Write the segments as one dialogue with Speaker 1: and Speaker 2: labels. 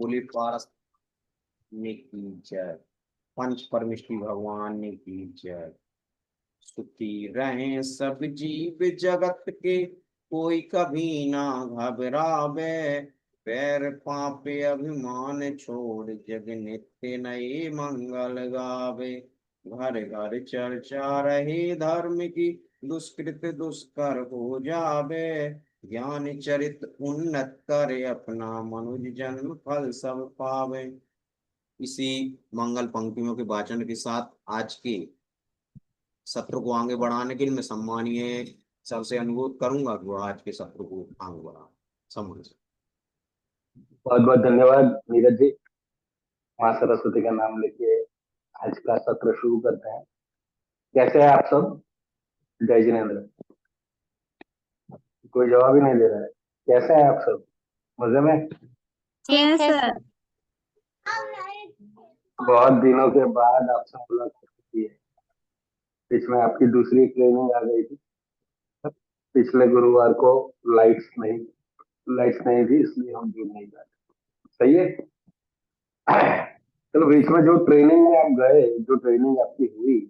Speaker 1: बोले पारस ने की जय। पंच परमेश्वरी भगवान ने की जय। स्तुति रहे सब जीव जगत के, कोई कभी ना घबरावे। पैर पापे अभिमान छोड़, जग नित्य नए मंगल गावे। घर घर चर्चा रहे धर्म की, दुष्कृत दुष्कर हो जावे। ज्ञान चरित उन्नत करे, अपना मनुज जन्म फल सब पावे। इसी मंगल पंक्तियों के वाचन के साथ आज के सत्र को आगे बढ़ाने के लिए मैं सम्मानीय सबसे अनुरोध करूंगा कि वो आज के सत्र को आगे बढ़ा समझ।
Speaker 2: बहुत बहुत धन्यवाद नीरज जी। माँ सरस्वती का नाम लेके आज का सत्र शुरू करते हैं। कैसे हैं आप सब? जय जिनेन्द्र। कोई जवाब ही नहीं दे रहा है। कैसे हैं आप सब? मजे में?
Speaker 3: ठीक है सर।
Speaker 2: बहुत दिनों के बाद आपसे मुलाकात की है। बीच में आपकी दूसरी ट्रेनिंग आ गई थी। पिछले गुरुवार को लाइट्स नहीं थी, इसलिए हम जुड़ नहीं पाए। सही है। चलो, बीच में जो ट्रेनिंग में आप गए, जो ट्रेनिंग आपकी हुई,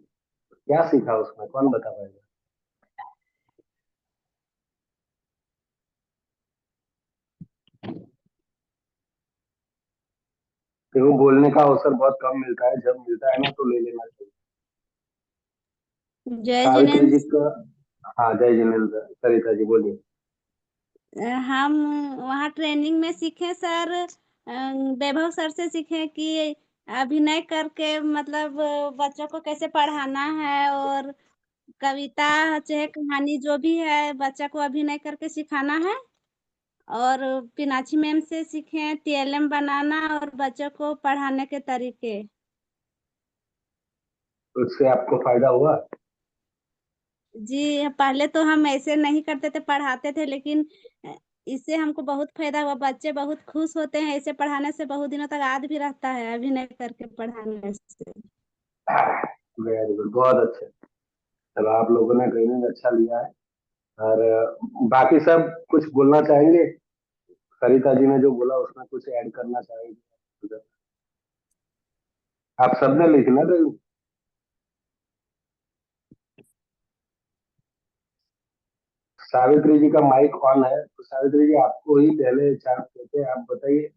Speaker 2: क्या सीखा उसमें? कौन बता पाएगा? देखो, बोलने का अवसर बहुत कम मिलता है, जब मिलता है ना तो ले लेना चाहिए।
Speaker 3: जय
Speaker 2: सावित्री जी
Speaker 3: जिनेन्द्र।
Speaker 2: का। हाँ, जय जिनेन्द्र। सरिता जी बोलिए।
Speaker 3: हम वहाँ ट्रेनिंग में सीखे सर, वैभव सर से सीखे कि अभिनय करके मतलब बच्चों को कैसे पढ़ाना है, और कविता चाहे कहानी जो भी है बच्चा को अभिनय करके सिखाना है। और पिनाची मैम से सीखे टीएलएम बनाना और बच्चों को पढ़ाने के तरीके।
Speaker 2: उससे आपको फायदा हुआ?
Speaker 3: जी, पहले तो हम ऐसे नहीं करते थे, पढ़ाते थे, लेकिन इससे हमको बहुत फायदा हुआ। बच्चे बहुत खुश होते हैं, ऐसे पढ़ाने से बहुत दिनों तक याद भी रहता है अभिनय करके पढ़ाने से।
Speaker 2: वेरी गुड, बहुत अच्छे। चलो, आप लोगों ने ट्रेनिंग अच्छा लिया है। और बाकी सब कुछ बोलना चाहेंगे? सरिता जी ने जो बोला उसमें कुछ ऐड करना चाहेंगे? आप सबने लिखी ना ट्रेनिंग? सावित्री जी का माइक ऑन है, तो सावित्री जी आपको ही पहले चांस देते हैं। आप बताइए,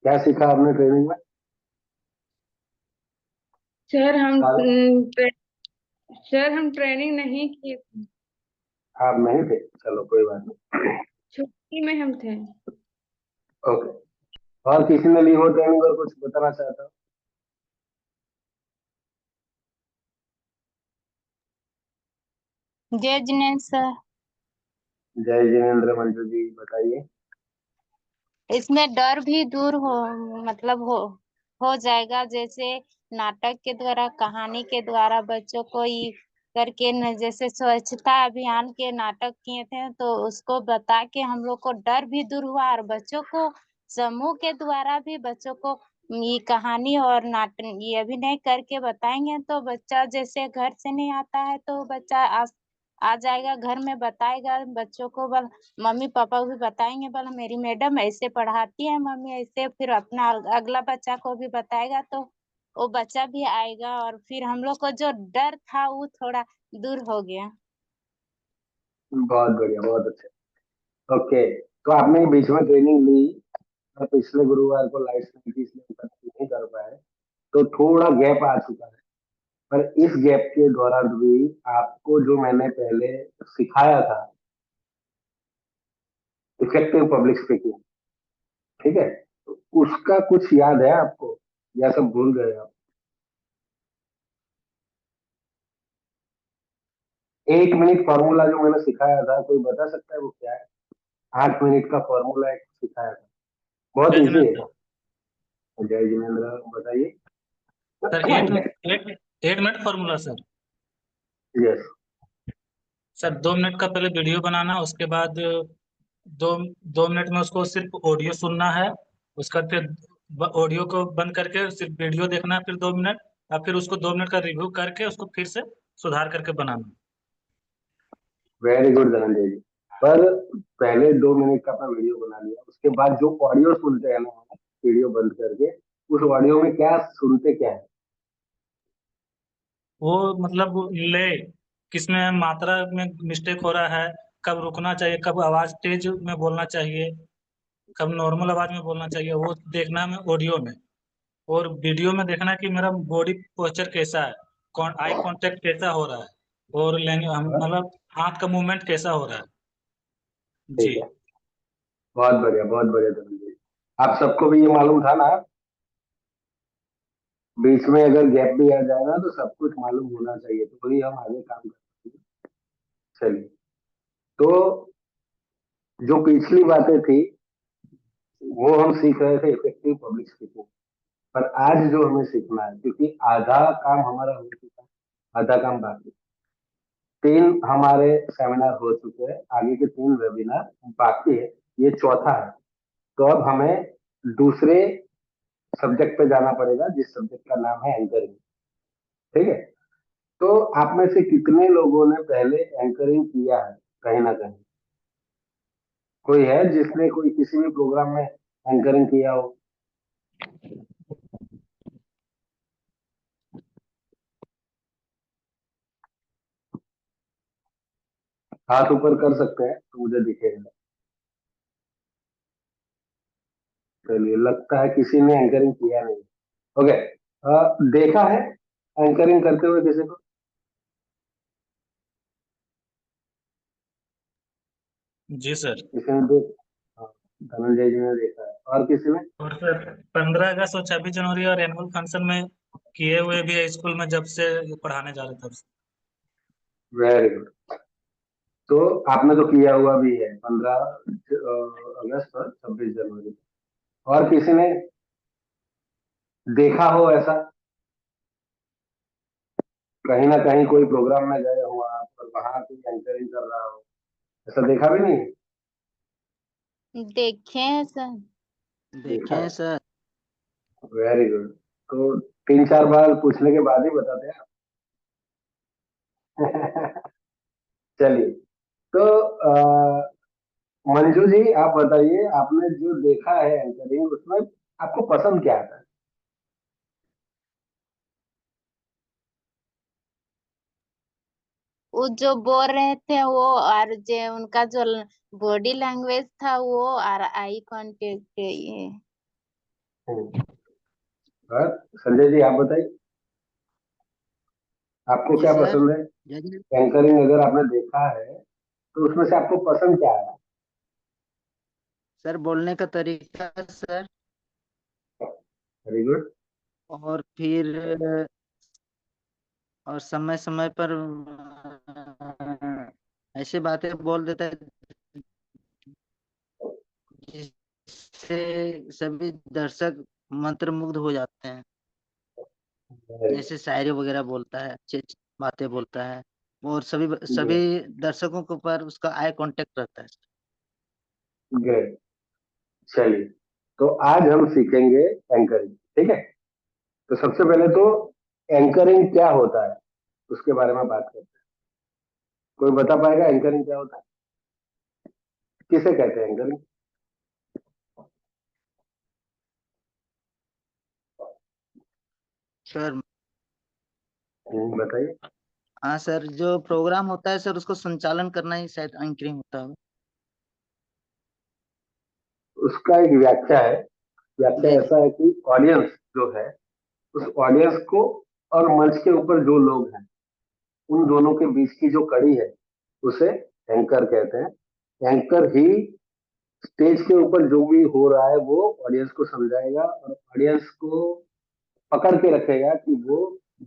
Speaker 2: क्या सीखा आपने ट्रेनिंग में?
Speaker 4: सर
Speaker 2: सावि-
Speaker 4: सर हम ट्रेनिंग नहीं किए थे।
Speaker 2: आप नहीं थे? चलो, कोई बात नहीं।
Speaker 4: छुट्टी में हम थे।
Speaker 2: ओके। और किसी ने ली हो ट्रेनिंग और कुछ बताना चाहता हो?
Speaker 5: जय जिनेन्द्र सर।
Speaker 2: जय जिनेन्द्र। मंजू जी बताइए।
Speaker 5: इसमें डर भी दूर मतलब हो जाएगा। जैसे नाटक के द्वारा, कहानी के द्वारा बच्चों को ये करके न, जैसे स्वच्छता अभियान के नाटक किए थे तो उसको बता के हम लोग को डर भी दूर हुआ। और बच्चों को समूह के द्वारा भी बच्चों को ये कहानी और नाटक ये अभिनय करके बताएंगे तो बच्चा जैसे घर से नहीं आता है तो बच्चा आ जाएगा, घर में बताएगा बच्चों को। मम्मी पापा भी बताएंगे, बोला मेरी मैडम ऐसे पढ़ाती है मम्मी ऐसे, फिर अपना अगला बच्चा को भी बताएगा तो वो बच्चा भी आएगा और फिर हम लोग को जो डर था वो थोड़ा दूर हो गया।
Speaker 2: बहुत बढ़िया, बहुत अच्छे। ओके, तो आपने बीच में ट्रेनिंग ली और पिछले गुरुवार को लाइट्स नहीं थी, इसलिए कंटिन्यू नहीं कर पाए, तो थोड़ा गैप आ चुका है। पर इस गैप के दौरान भी आपको जो मैंने पहले सिखाया था, इफेक्टिव पब्लिक स्पीकिंग, ठीक है, तो उसका कुछ याद है आपको या सब भूल गए आप? 1 मिनट फॉर्मूला जो मैंने सिखाया था, कोई बता सकता है वो क्या है? 8 मिनट का फॉर्मूला एक सिखाया था, बहुत
Speaker 6: जय
Speaker 2: इजी
Speaker 6: जिनेन्द्र
Speaker 2: है। जय जिनेन्द्र बताइए।
Speaker 6: Sir. 8 minute formula sir.
Speaker 2: Yes.
Speaker 6: Sir 2 minute का पहले वीडियो बनाना, उसके बाद दो 2 मिनट में उसको सिर्फ ऑडियो सुनना है। उसका फिर ऑडियो को बंद करके सिर्फ वीडियो देखना है, फिर 2 मिनट, और फिर उसको 2 मिनट का रिव्यू करके उसको फिर से सुधार करके बनाना।
Speaker 2: वेरी गुड धनंजय जी। पर पहले 2 मिनट का अपना वीडियो बना लिया, उसके बाद जो ऑडियो सुनते हैं ना वीडियो बंद करके, उस ऑडियो में क्या सुनते क्या है?
Speaker 6: वो मतलब ले किसमें मात्रा में मिस्टेक हो रहा है, कब रुकना चाहिए, कब आवाज तेज में बोलना चाहिए, कब नॉर्मल आवाज में बोलना चाहिए, वो देखना है ऑडियो में। और वीडियो में देखना है कि मेरा बॉडी पोस्चर कैसा है, कौन आई कांटेक्ट कैसा हो रहा है, और
Speaker 2: हाँ,
Speaker 6: मतलब हाथ का मूवमेंट कैसा हो रहा है। जी।
Speaker 2: ठीक है, बहुत बढ़िया बहुत बढ़िया धनंजय। आप सबको भी ये मालूम था ना, बीच में अगर गैप भी आ जाए ना तो सब कुछ मालूम होना चाहिए, तो वही हम आगे काम कर सकते हैं। चलिए, तो जो पिछली बातें थी वो हम सीख रहे थे इफेक्टिव पब्लिक स्पीकिंग, पर आज जो हमें सीखना है, क्योंकि आधा काम हमारा हो चुका है, आधा काम बाकी। 3 हमारे सेमिनार हो चुके हैं, आगे के 3 वेबिनार बाकी है, ये चौथा है। तो अब हमें दूसरे सब्जेक्ट पे जाना पड़ेगा, जिस सब्जेक्ट का नाम है एंकरिंग। ठीक है, तो आप में से कितने लोगों ने पहले एंकरिंग किया है कहीं ना कहीं? कोई है जिसने कोई किसी भी प्रोग्राम में एंकरिंग किया हो? हाथ ऊपर कर सकते हैं तो मुझे दिखेगा। चलिए, लगता है किसी ने एंकरिंग किया नहीं। ओके, देखा है एंकरिंग करते हुए किसी को?
Speaker 6: जी सर।
Speaker 2: किसी ने देख, हाँ, धनंजय जी ने देखा है, और किसी ने?
Speaker 6: और सर 15 अगस्त और 26 जनवरी और एनुअल फंक्शन में किए हुए भी है स्कूल में, जब से पढ़ाने जा रहे थे तब से।
Speaker 2: Very good. तो आपने तो किया हुआ भी है 15 अगस्त और 26 जनवरी। और किसी ने देखा हो ऐसा, कहीं ना कहीं कोई प्रोग्राम में गए हो आप और वहां कोई एंकरिंग कर रहा हो, ऐसा देखा भी नहीं है?
Speaker 5: देखे हैं सर।
Speaker 2: देखा
Speaker 7: देखे हैं
Speaker 2: है,
Speaker 7: सर।
Speaker 2: Very good. तो 3-4 बार पूछने के बाद ही बताते हैं आप। चलिए, तो मंजू जी आप बताइए, आपने जो देखा है एंकरिंग, उसमें आपको पसंद क्या आता है?
Speaker 5: वो जो बोल रहे थे वो, और जो उनका जो बॉडी लैंग्वेज था वो, और आई कांटेक्ट ये।
Speaker 2: हम्म, और संजय जी आप बताइए, आपको
Speaker 7: जी
Speaker 2: क्या
Speaker 7: सर।
Speaker 2: पसंद है?
Speaker 7: जज
Speaker 2: एंकरिंग अगर आपने देखा है तो उसमें से आपको पसंद क्या आया?
Speaker 7: सर बोलने का तरीका सर,
Speaker 2: वेरी गुड।
Speaker 7: और फिर और समय समय पर ऐसे बातें बोल देता है जिससे सभी दर्शक मंत्रमुग्ध हो जाते हैं। जैसे शायरी वगैरह बोलता है, अच्छी अच्छी बातें बोलता है, और सभी सभी दर्शकों के ऊपर उसका आई कांटेक्ट रहता है।
Speaker 2: ग्रेट। चलिए, तो आज हम सीखेंगे एंकरिंग, ठीक है? तो सबसे पहले तो एंकरिंग क्या होता है उसके बारे में बात करते हैं। कोई बता पाएगा एंकरिंग क्या होता है? किसे कहते हैं एंकरिंग?
Speaker 7: सर
Speaker 2: बताइए।
Speaker 7: हाँ सर, जो प्रोग्राम होता है सर उसको संचालन करना ही शायद एंकरिंग होता है।
Speaker 2: उसका एक व्याख्या है। व्याख्या
Speaker 7: जी जी।
Speaker 2: ऐसा है कि ऑडियंस जो है, उस ऑडियंस को और मंच के ऊपर जो लोग हैं, उन दोनों के बीच की जो कड़ी है उसे एंकर कहते हैं। एंकर ही स्टेज के ऊपर जो भी हो रहा है वो ऑडियंस को समझाएगा और ऑडियंस को पकड़ के रखेगा कि वो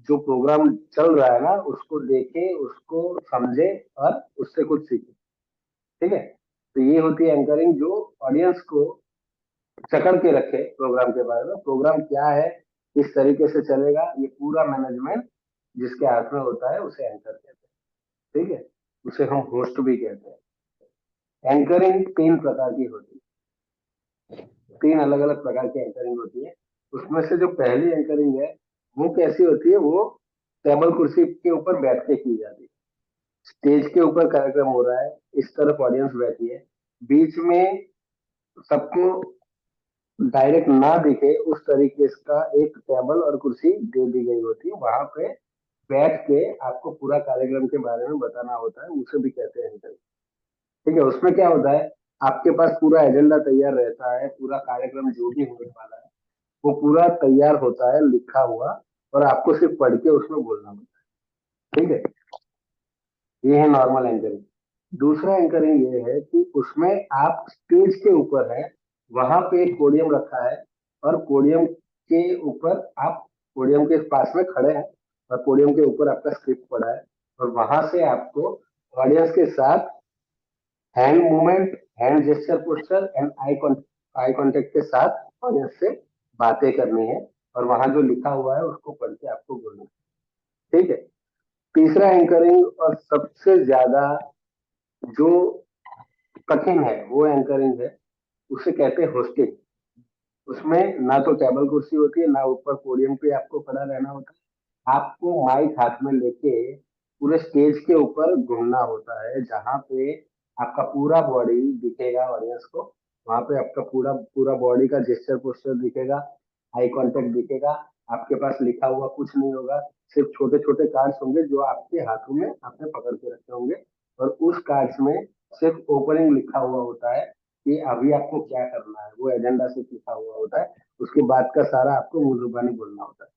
Speaker 2: जो प्रोग्राम चल रहा है ना उसको देखे, उसको समझे और उससे कुछ सीखे। ठीक है, तो ये होती है एंकरिंग, जो ऑडियंस को जकड़ के रखे प्रोग्राम के बारे में, प्रोग्राम क्या है, किस तरीके से चलेगा, ये पूरा मैनेजमेंट जिसके हाथ में होता है उसे एंकर कहते हैं। ठीक है, उसे हम होस्ट भी कहते हैं। एंकरिंग 3 प्रकार की होती है, 3 अलग अलग प्रकार की एंकरिंग होती है। उसमें से जो पहली एंकरिंग है वो कैसी होती है? वो टेबल कुर्सी के ऊपर बैठ के की जाती है। स्टेज के ऊपर कार्यक्रम हो रहा है, इस तरफ ऑडियंस बैठी है, बीच में सबको डायरेक्ट ना दिखे उस तरीके का एक टेबल और कुर्सी दे दी गई होती है, वहां पे बैठ के आपको पूरा कार्यक्रम के बारे में बताना होता है, उसे भी कहते हैं इंटरव्यू। ठीक है, उसमें क्या होता है, आपके पास पूरा एजेंडा तैयार रहता है, पूरा कार्यक्रम जो भी होने वाला है वो पूरा तैयार होता है, लिखा हुआ, और आपको सिर्फ पढ़ के उसमें बोलना होता है। ठीक है, ये है नॉर्मल एंकरिंग। दूसरा एंकरिंग ये है कि उसमें आप स्टेज के ऊपर है, वहां पे एक पोडियम रखा है, और पोडियम के ऊपर आप पोडियम के पास में खड़े हैं, और पोडियम के ऊपर आपका स्क्रिप्ट पड़ा है, और वहां से आपको ऑडियंस के साथ hand movement, hand gesture, posture and eye contact के साथ ऑडियंस से बातें करनी है, और वहां जो लिखा हुआ है उसको पढ़ के आपको बोलना है। ठीक है, तीसरा एंकरिंग और सबसे ज्यादा जो कठिन है वो एंकरिंग है, उसे कहते हैं होस्टिंग। उसमें ना तो टेबल कुर्सी होती है, ना ऊपर पोडियम पे आपको खड़ा रहना होता है, आपको माइक हाथ में लेके पूरे स्टेज के ऊपर घूमना होता है, जहां पे आपका पूरा बॉडी दिखेगा ऑडियंस को, वहां पे आपका पूरा पूरा बॉडी का जेस्चर पोस्चर दिखेगा, आई कांटेक्ट दिखेगा, आपके पास लिखा हुआ कुछ नहीं होगा, सिर्फ छोटे छोटे कार्ड्स होंगे जो आपके हाथों में आपने पकड़ के रखे होंगे, और उस कार्ड्स में सिर्फ ओपनिंग लिखा हुआ होता है कि अभी आपको क्या करना है, वो एजेंडा सिर्फ लिखा हुआ होता है, उसके बाद का सारा आपको मुंह जुबानी बोलना होता है।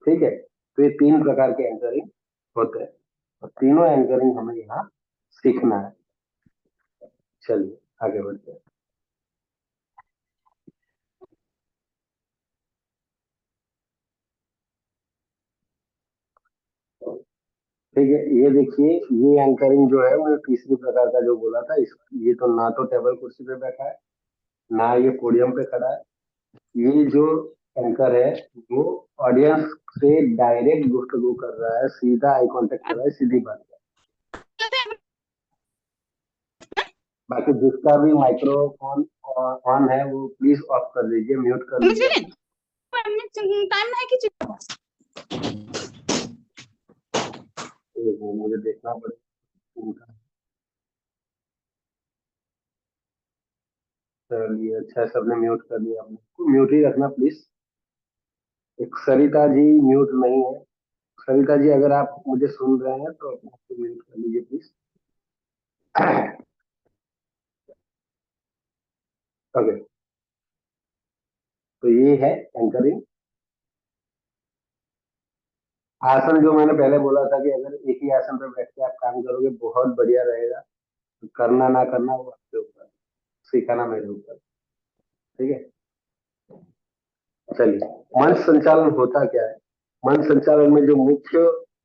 Speaker 2: ठीक है, तो ये 3 प्रकार के एंकरिंग होते हैं, और तीनों एंकरिंग हमें यहाँ सीखना है। चलिए आगे बढ़ते हैं। ठीक है, ये देखिए, ये एंकरिंग जो है वो तीसरी प्रकार का जो बोला था, इस ये तो ना तो टेबल कुर्सी पे बैठा है, ना ये पोडियम पे खड़ा है, ये जो एंकर है वो ऑडियंस से डायरेक्ट गुफ्तगू कर रहा है, सीधा आई कांटेक्ट कर रहा है, सीधी बात है। बाकी जिसका भी माइक्रोफोन ऑन है वो प्लीज ऑफ कर दीजिए, म्यूट कर दीजिए।
Speaker 3: टाइम नहीं कि
Speaker 2: मुझे देखना पड़ेगा। चलिए, अच्छा सबने म्यूट कर दिया, आपने म्यूट ही रखना प्लीज। एक सरिता जी म्यूट नहीं है, सरिता जी अगर आप मुझे सुन रहे हैं तो अपने आप को म्यूट कर लीजिए प्लीज। ओके, तो ये है एंकरिंग। आसन जो मैंने पहले बोला था कि अगर एक ही आसन पर बैठ के आप काम करोगे बहुत बढ़िया रहेगा, तो करना ना करना वो आपके ऊपर, सिखाना मेरे ऊपर। ठीक है, चलिए, मंच संचालन होता क्या है। मंच संचालन में जो मुख्य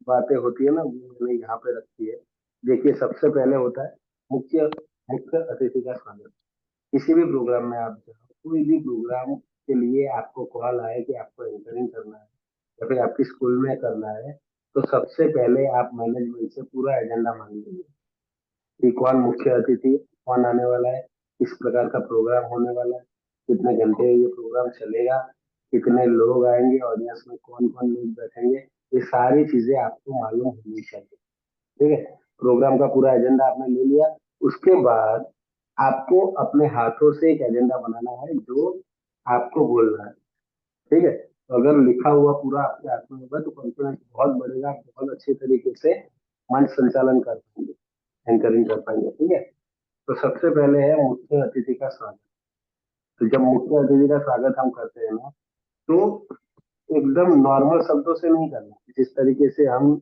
Speaker 2: बातें होती है ना, वो मैंने यहाँ पे रखी है। देखिए, सबसे पहले होता है मुख्य मुख्य अतिथि का स्वागत। किसी भी प्रोग्राम में आप जाओ, कोई भी प्रोग्राम के लिए आपको कॉल आए कि आपको एंकरिंग करना है या फिर आपकी स्कूल में करना है, तो सबसे पहले आप मैनेजमेंट से पूरा एजेंडा मांगेंगे कि कौन मुख्य अतिथि, कौन आने वाला है, किस प्रकार का प्रोग्राम होने वाला है, कितने घंटे ये प्रोग्राम चलेगा, कितने लोग आएंगे, ऑडियंस में कौन कौन लोग बैठेंगे, ये सारी चीजें आपको मालूम होनी चाहिए। ठीक है, प्रोग्राम का पूरा एजेंडा आपने ले लिया, उसके बाद आपको अपने हाथों से एक एजेंडा बनाना है जो आपको बोलना है। ठीक है, तो अगर लिखा हुआ पूरा आपके हाथ में होगा तो कॉन्फिडेंस बहुत बढ़ेगा, आप बहुत अच्छे तरीके से मंच संचालन कर पाएंगे, एंकरिंग कर पाएंगे। ठीक है, तो सबसे पहले है मुख्य अतिथि का स्वागत। तो जब मुख्य अतिथि का स्वागत हम करते हैं ना, तो एकदम नॉर्मल शब्दों से नहीं करना, जिस तरीके से हम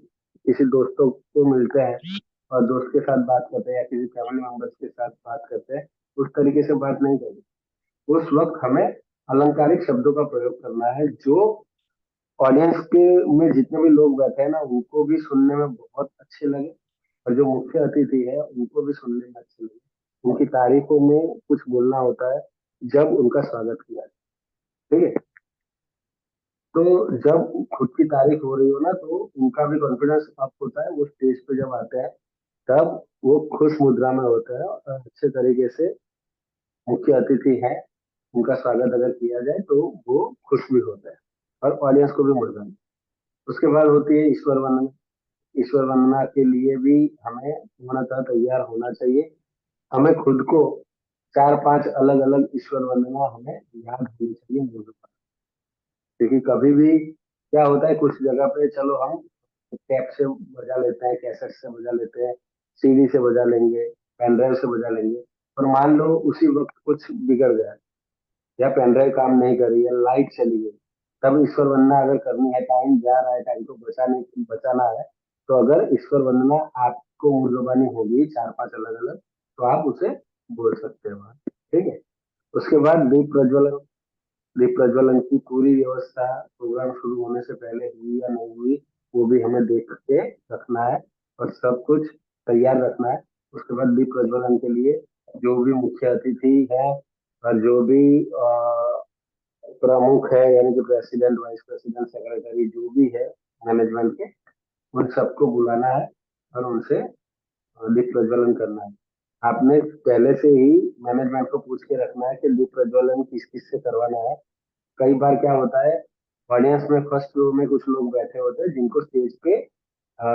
Speaker 2: किसी दोस्तों को मिलते हैं और दोस्त के साथ बात करते हैं या किसी फैमिली मेंबर्स के साथ बात करते हैं, उस तरीके से बात नहीं करनी। उस वक्त हमें अलंकारिक शब्दों का प्रयोग करना है, जो ऑडियंस के में जितने भी लोग बैठे हैं ना, उनको भी सुनने में बहुत अच्छे लगे, और जो मुख्य अतिथि है उनको भी सुनने में अच्छे लगे। उनकी तारीफों में कुछ बोलना होता है जब उनका स्वागत किया जाए। ठीक है, तो जब खुद की तारीफ हो रही हो ना, तो उनका भी कॉन्फिडेंस अप होता है, वो स्टेज पे जब आते हैं तब वो खुश मुद्रा में होता है, और अच्छे तरीके से मुख्य अतिथि है उनका स्वागत अगर किया जाए तो वो खुश भी होता है, और ऑडियंस को भी मुद्रा। उसके बाद होती है ईश्वर वंदना। ईश्वर वंदना के लिए भी हमें पूर्णतः तैयार होना चाहिए। हमें खुद को 4-5 अलग अलग ईश्वर वंदना हमें याद होनी चाहिए मूल रूप में। क्योंकि कभी भी क्या होता है, कुछ जगह पे चलो हम टैप से बजा लेते हैं, कैसेट से बजा लेते हैं, सीडी से बजा लेंगे, पेन ड्राइव से बजा लेंगे, पर मान लो उसी वक्त कुछ बिगड़ गया या पेन ड्राइव काम नहीं कर रही है, लाइट चली गई, तब ईश्वर वंदना अगर करनी है, टाइम जा रहा है, टाइम को बचाना है, तो अगर ईश्वर वंदना आपको मूल्यवानी होगी 4-5 अलग अलग, तो आप उसे बोल सकते हो। ठीक है। उसके बाद दीप प्रज्वलन की पूरी व्यवस्था प्रोग्राम शुरू होने से पहले हुई या नहीं हुई, वो भी हमें देख के रखना है और सब कुछ तैयार रखना है। उसके बाद दीप प्रज्वलन के लिए जो भी मुख्य अतिथि है और जो भी प्रमुख है, यानी कि प्रेसिडेंट, वाइस प्रेसिडेंट, सेक्रेटरी, जो भी है मैनेजमेंट के, उन सबको बुलाना है और उनसे दीप प्रज्वलन करना है। आपने पहले से ही मैनेजमेंट को पूछ के रखना है कि दीप प्रज्वलन किस किस से करवाना है। कई बार क्या होता है, ऑडियंस में फर्स्ट रो में कुछ लोग बैठे होते हैं जिनको स्टेज पे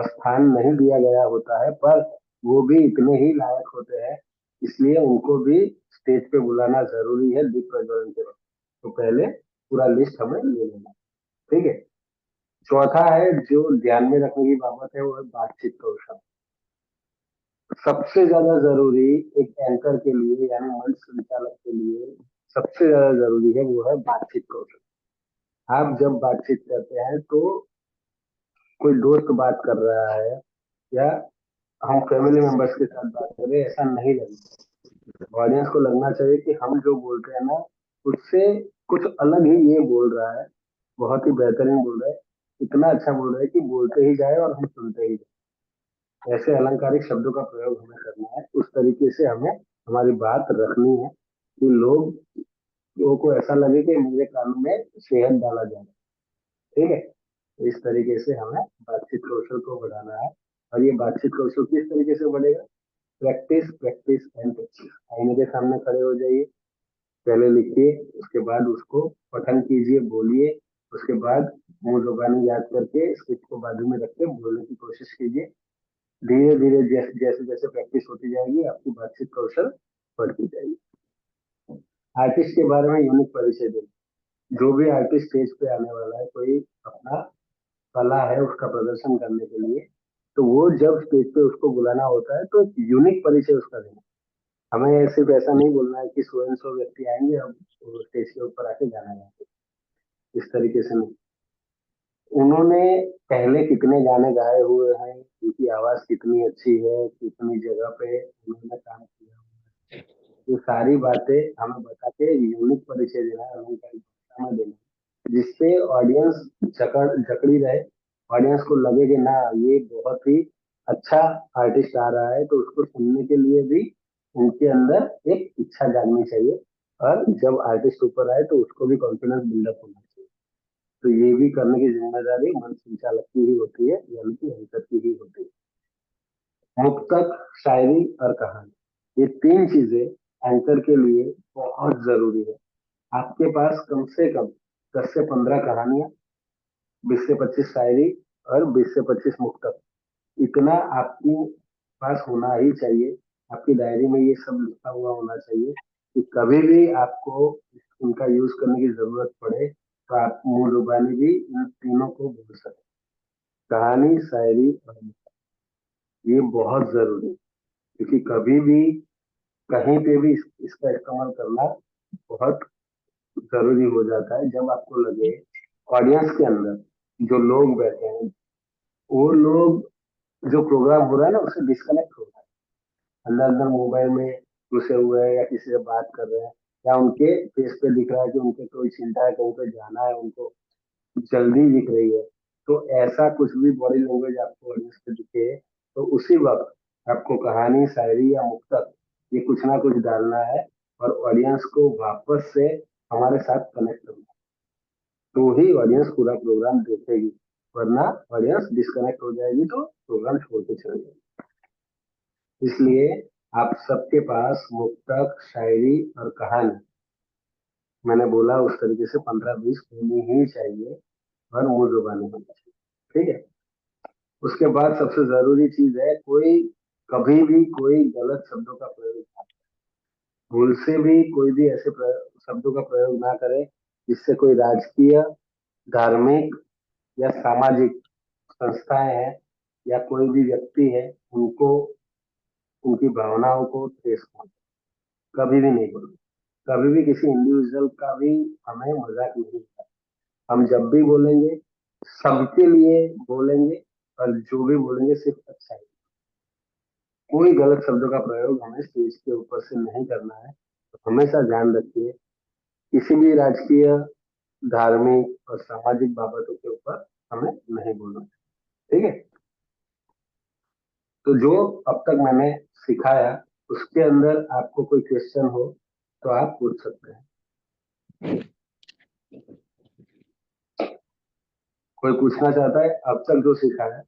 Speaker 2: स्थान नहीं दिया गया होता है, पर वो भी इतने ही लायक होते हैं, इसलिए उनको भी स्टेज पे बुलाना जरूरी है दीप प्रज्वलन के वक्त। तो पहले पूरा लिस्ट हमें ले लेना। ठीक है। चौथा है जो ध्यान में रखने की बात है, वो है बातचीत कौशल। सबसे ज्यादा जरूरी एक एंकर के लिए, यानी मंच संचालक के लिए सबसे ज्यादा जरूरी है, वो है बातचीत कौशल। आप जब बातचीत करते हैं तो कोई दोस्त बात कर रहा है या हम फैमिली मेंबर्स के साथ बात कर रहे हैं, ऐसा नहीं लगना। ऑडियंस को लगना चाहिए कि हम जो बोल रहे हैं ना, उससे कुछ अलग ही ये बोल रहा है, बहुत ही बेहतरीन बोल रहा है, इतना अच्छा बोल रहा है कि बोलते ही जाए और हम सुनते ही जाए। ऐसे अलंकारिक शब्दों का प्रयोग हमें करना है, उस तरीके से हमें हमारी बात रखनी है कि लोगों को ऐसा लगे कि मेरे कानों में शहद डाला जा रहा है। ठीक है। तो इस तरीके से हमें बातचीत कौशल को बढ़ाना है। और ये बातचीत कौशल किस तरीके से बढ़ेगा? Practice practice and practice. आईने के सामने खड़े हो जाइए, पहले लिखिए, उसके बाद उसको पठन कीजिए, बोलिए, उसके बाद मुंह जुबानी याद करके स्क्रिप्ट को बाजू में रख के बोलने की कोशिश कीजिए। धीरे धीरे जैसे जैसे जैसे प्रैक्टिस होती जाएगी, आपकी बातचीत कौशल बढ़ती जाएगी। आर्टिस्ट के बारे में यूनिक परिचय दें। जो भी आर्टिस्ट स्टेज पे आने वाला है, कोई अपना कला है उसका प्रदर्शन करने के लिए, तो वो जब स्टेज पे उसको बुलाना होता है तो एक यूनिक परिचय उसका देना। हमें सिर्फ ऐसा नहीं बोलना है कि सो एंड सो व्यक्ति आएंगे अब स्टेज के ऊपर आके गाना गाएंगे, इस तरीके से नहीं। उन्होंने पहले कितने गाने गाए हुए हैं, उनकी आवाज कितनी अच्छी है, कितनी जगह पे उन्होंने काम किया हुआ है, ये सारी बातें हमें बता के यूनिक परिचय देना है, अलंकारिक भाषा में देना है, जिससे ऑडियंस जकड़ी रहे, ऑडियंस को लगे कि ना ये बहुत ही अच्छा आर्टिस्ट आ रहा है, तो उसको सुनने के लिए भी उनके अंदर एक इच्छा जागनी चाहिए। और जब आर्टिस्ट ऊपर आए तो उसको भी कॉन्फिडेंस बिल्डअप होना चाहिए। तो ये भी करने की जिम्मेदारी मंच संचालक की ही होती है, यानी कि एंकर की ही होती है। मुक्तक, शायरी और कहानी, ये 3 चीजें एंकर के लिए बहुत जरूरी है। आपके पास कम से कम 10 से 15 कहानियां, 20 से 25 शायरी और 20 से 25 मुक्तक, इतना आपके पास होना ही चाहिए। आपकी डायरी में ये सब लिखा हुआ होना चाहिए कि कभी भी आपको इनका यूज करने की जरूरत पड़े तो आप मुंह जुबानी भी इन तीनों को बोल सकें। कहानी, शायरी और मुक्तक, ये बहुत जरूरी है, क्योंकि कभी भी कहीं पे भी इसका इस्तेमाल करना बहुत जरूरी हो जाता है। जब आपको लगे ऑडियंस के अंदर जो लोग बैठे हैं, वो लोग जो प्रोग्राम हो रहा है ना उससे डिस्कनेक्ट हो रहा है, अंदर अंदर मोबाइल में घुसे हुए हैं या किसी से बात कर रहे हैं, या उनके फेस पे दिख रहा है कि उनके कोई चिंता है, कहीं पे जाना है, उनको जल्दी दिख रही है, तो ऐसा कुछ भी बॉडी लैंग्वेज आपको ऑडियंस पे दिखे, तो उसी वक्त आपको कहानी, शायरी या मुक्तक ये कुछ ना कुछ डालना है और ऑडियंस को वापस से हमारे साथ कनेक्ट करना है। तो ही ऑडियंस पूरा प्रोग्राम देखेगी, वरना ऑडियंस डिस्कनेक्ट हो जाएगी तो प्रोग्राम छोड़ के चले जाएगी। इसलिए आप सबके पास मुक्तक, शायरी और कहानी, मैंने बोला उस तरीके से 15-20 होनी ही चाहिए और मुंह जुबानी होनी चाहिए। ठीक है। उसके बाद सबसे जरूरी चीज है, कोई कभी भी कोई गलत शब्दों का प्रयोग ना करे। भूल से भी कोई भी ऐसे शब्दों का प्रयोग ना करे जिससे कोई राजकीय, धार्मिक या सामाजिक संस्थाएं हैं या कोई भी व्यक्ति है उनको, उनकी भावनाओं को ठेस पहुंचे। कभी भी नहीं बोलो, कभी भी किसी इंडिविजुअल का भी हमें मजाक नहीं करना। हम जब भी बोलेंगे सबके लिए बोलेंगे, और जो भी बोलेंगे सिर्फ अच्छा ही। कोई गलत शब्दों का प्रयोग हमें स्टेज के ऊपर से नहीं करना है। तो हमेशा ध्यान रखिए, किसी भी राजकीय, धार्मिक और सामाजिक बाबतों के ऊपर हमें नहीं बोलना। ठीक है, तो जो अब तक मैंने सिखाया उसके अंदर आपको कोई क्वेश्चन हो तो आप पूछ सकते हैं। कोई पूछना चाहता है अब तक जो सिखाया?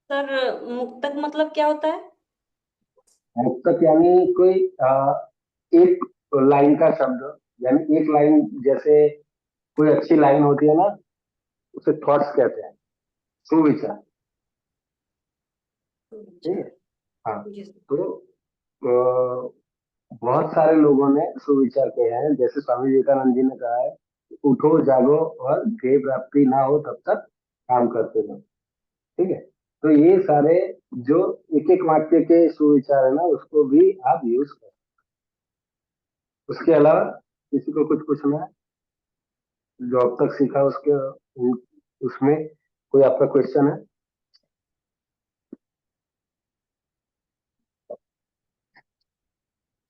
Speaker 8: सर मुक्तक मतलब क्या होता है?
Speaker 2: मुक्तक यानी कोई एक लाइन का शब्द, यानी एक लाइन, जैसे कोई अच्छी लाइन होती है ना, उसे थॉट्स कहते हैं, सुविचार। ठीक है, हाँ।
Speaker 8: जी सर।
Speaker 2: तो बहुत सारे लोगों ने सुविचार किए हैं, जैसे स्वामी विवेकानंद जी ने कहा है, उठो जागो और ध्येय प्राप्ति ना हो तब तक काम करते रहो। ठीक है, तो ये सारे जो एक एक वाक्य के सुविचार है ना, उसको भी आप यूज करें। उसके अलावा किसी को कुछ पूछना है जो अब तक सीखा उसके उसमें कोई आपका क्वेश्चन है?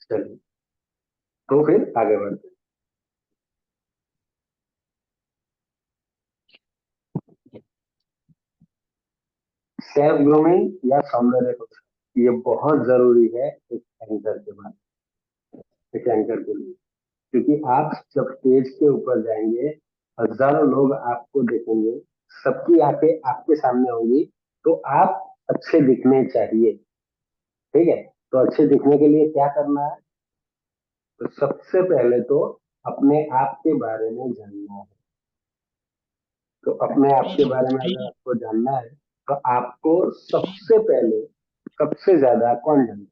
Speaker 2: चलिए, तो फिर आगे बढ़ते हैं। सेल्फ ग्रूमिंग या सौंदर्य कौशल, ये बहुत जरूरी है एक एंकर के बाद, एक एंकर के लिए। क्योंकि आप जब स्टेज के ऊपर जाएंगे, हजारों लोग आपको देखेंगे, सबकी आंखें आपके सामने होंगी, तो आप अच्छे दिखने चाहिए। ठीक है, तो अच्छे दिखने के लिए क्या करना है? तो सबसे पहले तो अपने आप के बारे में जानना है। तो अपने आप के बारे में अगर आपको जानना है तो आपको सबसे पहले, सबसे ज्यादा कौन जानता है?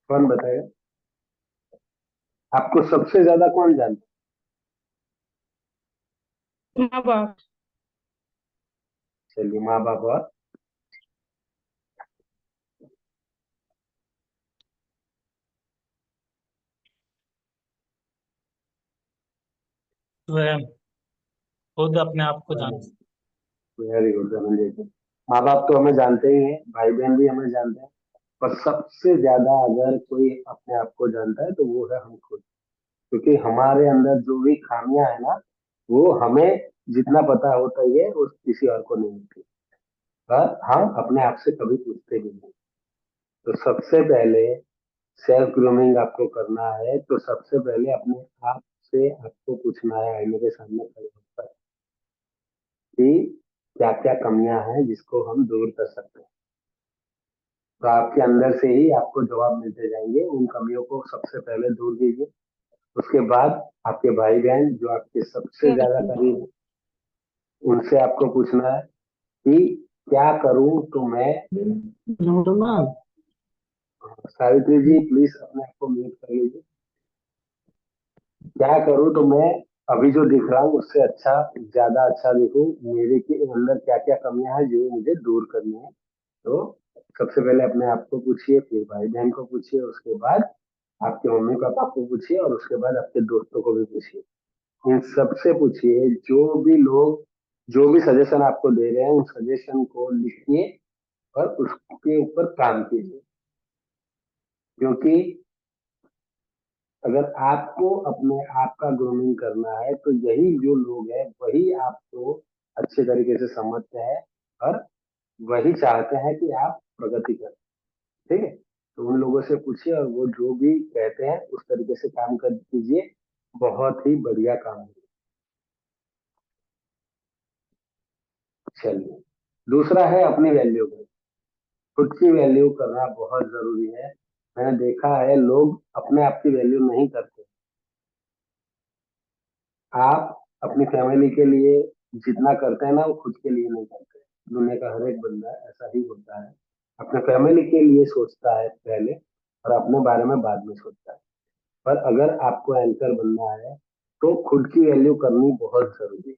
Speaker 2: कौन बताएगा? आपको सबसे ज्यादा कौन जानता
Speaker 4: माँ बाप।
Speaker 2: है? चलिए, माँ बाप। और
Speaker 6: स्वयं खुद अपने आप को जान।
Speaker 2: वेरी गुड धनंजय जी। माँ बाप तो हमें जानते ही हैं, भाई बहन भी हमें जानते हैं, पर सबसे ज्यादा अगर कोई अपने आप को जानता है तो वो है हम खुद। क्योंकि हमारे अंदर जो भी खामियां है ना, वो हमें जितना पता होता ही है वो किसी और को नहीं होती, पर हम अपने आप से कभी पूछते भी नहीं। तो सबसे पहले सेल्फ ग्रूमिंग आपको करना है, तो सबसे पहले अपने आप से आपको पूछना है, आईने के सामने खड़े होकर, कि क्या क्या कमियां हैं जिसको हम दूर कर सकते हैं। तो आपके अंदर से ही आपको जवाब मिलते जाएंगे। उन कमियों को सबसे पहले दूर कीजिए। उसके बाद आपके भाई बहन जो आपके सबसे ज्यादा करीब है, उनसे आपको पूछना है कि क्या करूं तो मैं, सावित्री जी प्लीज अपने आप को म्यूट कर लीजिए। क्या करूं तो मैं अभी जो दिख रहा हूँ उससे अच्छा, ज्यादा अच्छा दिखूं, मेरे के अंदर क्या क्या कमियां हैं जो मुझे दूर करनी है। तो सबसे पहले अपने आप को पूछिए, फिर भाई बहन को पूछिए, उसके बाद आपके मम्मी पापा को पूछिए, और उसके बाद आपके दोस्तों को भी पूछिए। इन सबसे पूछिए, जो भी लोग जो भी सजेशन आपको दे रहे हैं उन सजेशन को लिखिए और उसके ऊपर काम कीजिए। क्योंकि अगर आपको अपने आप का ग्रूमिंग करना है तो यही जो लोग हैं वही आपको अच्छे तरीके से समझते हैं और वही चाहते हैं कि आप प्रगति करें। ठीक है, तो उन लोगों से पूछिए और वो जो भी कहते हैं उस तरीके से काम कर कीजिए, बहुत ही बढ़िया काम है। चलिए, दूसरा है अपनी वैल्यू को, खुद की वैल्यू करना बहुत जरूरी है। मैंने देखा है लोग अपने आप की वैल्यू नहीं करते। आप अपनी फैमिली के लिए जितना करते हैं ना वो खुद के लिए नहीं करते। दुनिया का हर एक बंदा ऐसा ही होता है, अपने फैमिली के लिए सोचता है पहले और अपने बारे में बाद में सोचता है। पर अगर आपको एंकर बनना है तो खुद की वैल्यू करनी बहुत जरूरी है।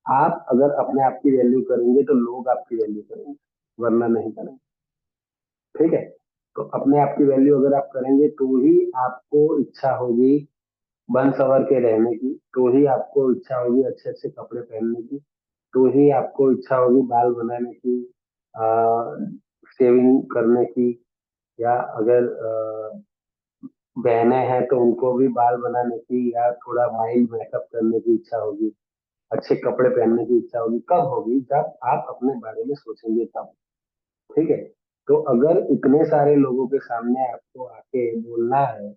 Speaker 2: आप अगर अपने आप की वैल्यू करेंगे तो लोग आपकी वैल्यू करेंगे, वरना नहीं करेंगे। ठीक है, तो अपने आप की वैल्यू अगर आप करेंगे तो ही आपको इच्छा होगी बन सवर के रहने की, तो ही आपको इच्छा होगी अच्छे अच्छे कपड़े पहनने की, तो ही आपको इच्छा होगी बाल बनाने की, शेविंग करने की, या अगर बहनें हैं तो उनको भी बाल बनाने की या थोड़ा माइल्ड मेकअप करने की इच्छा होगी, अच्छे कपड़े पहनने की इच्छा होगी। कब होगी? जब आप अपने बारे में सोचेंगे तब। ठीक है, तो अगर इतने सारे लोगों के सामने आपको आके बोलना है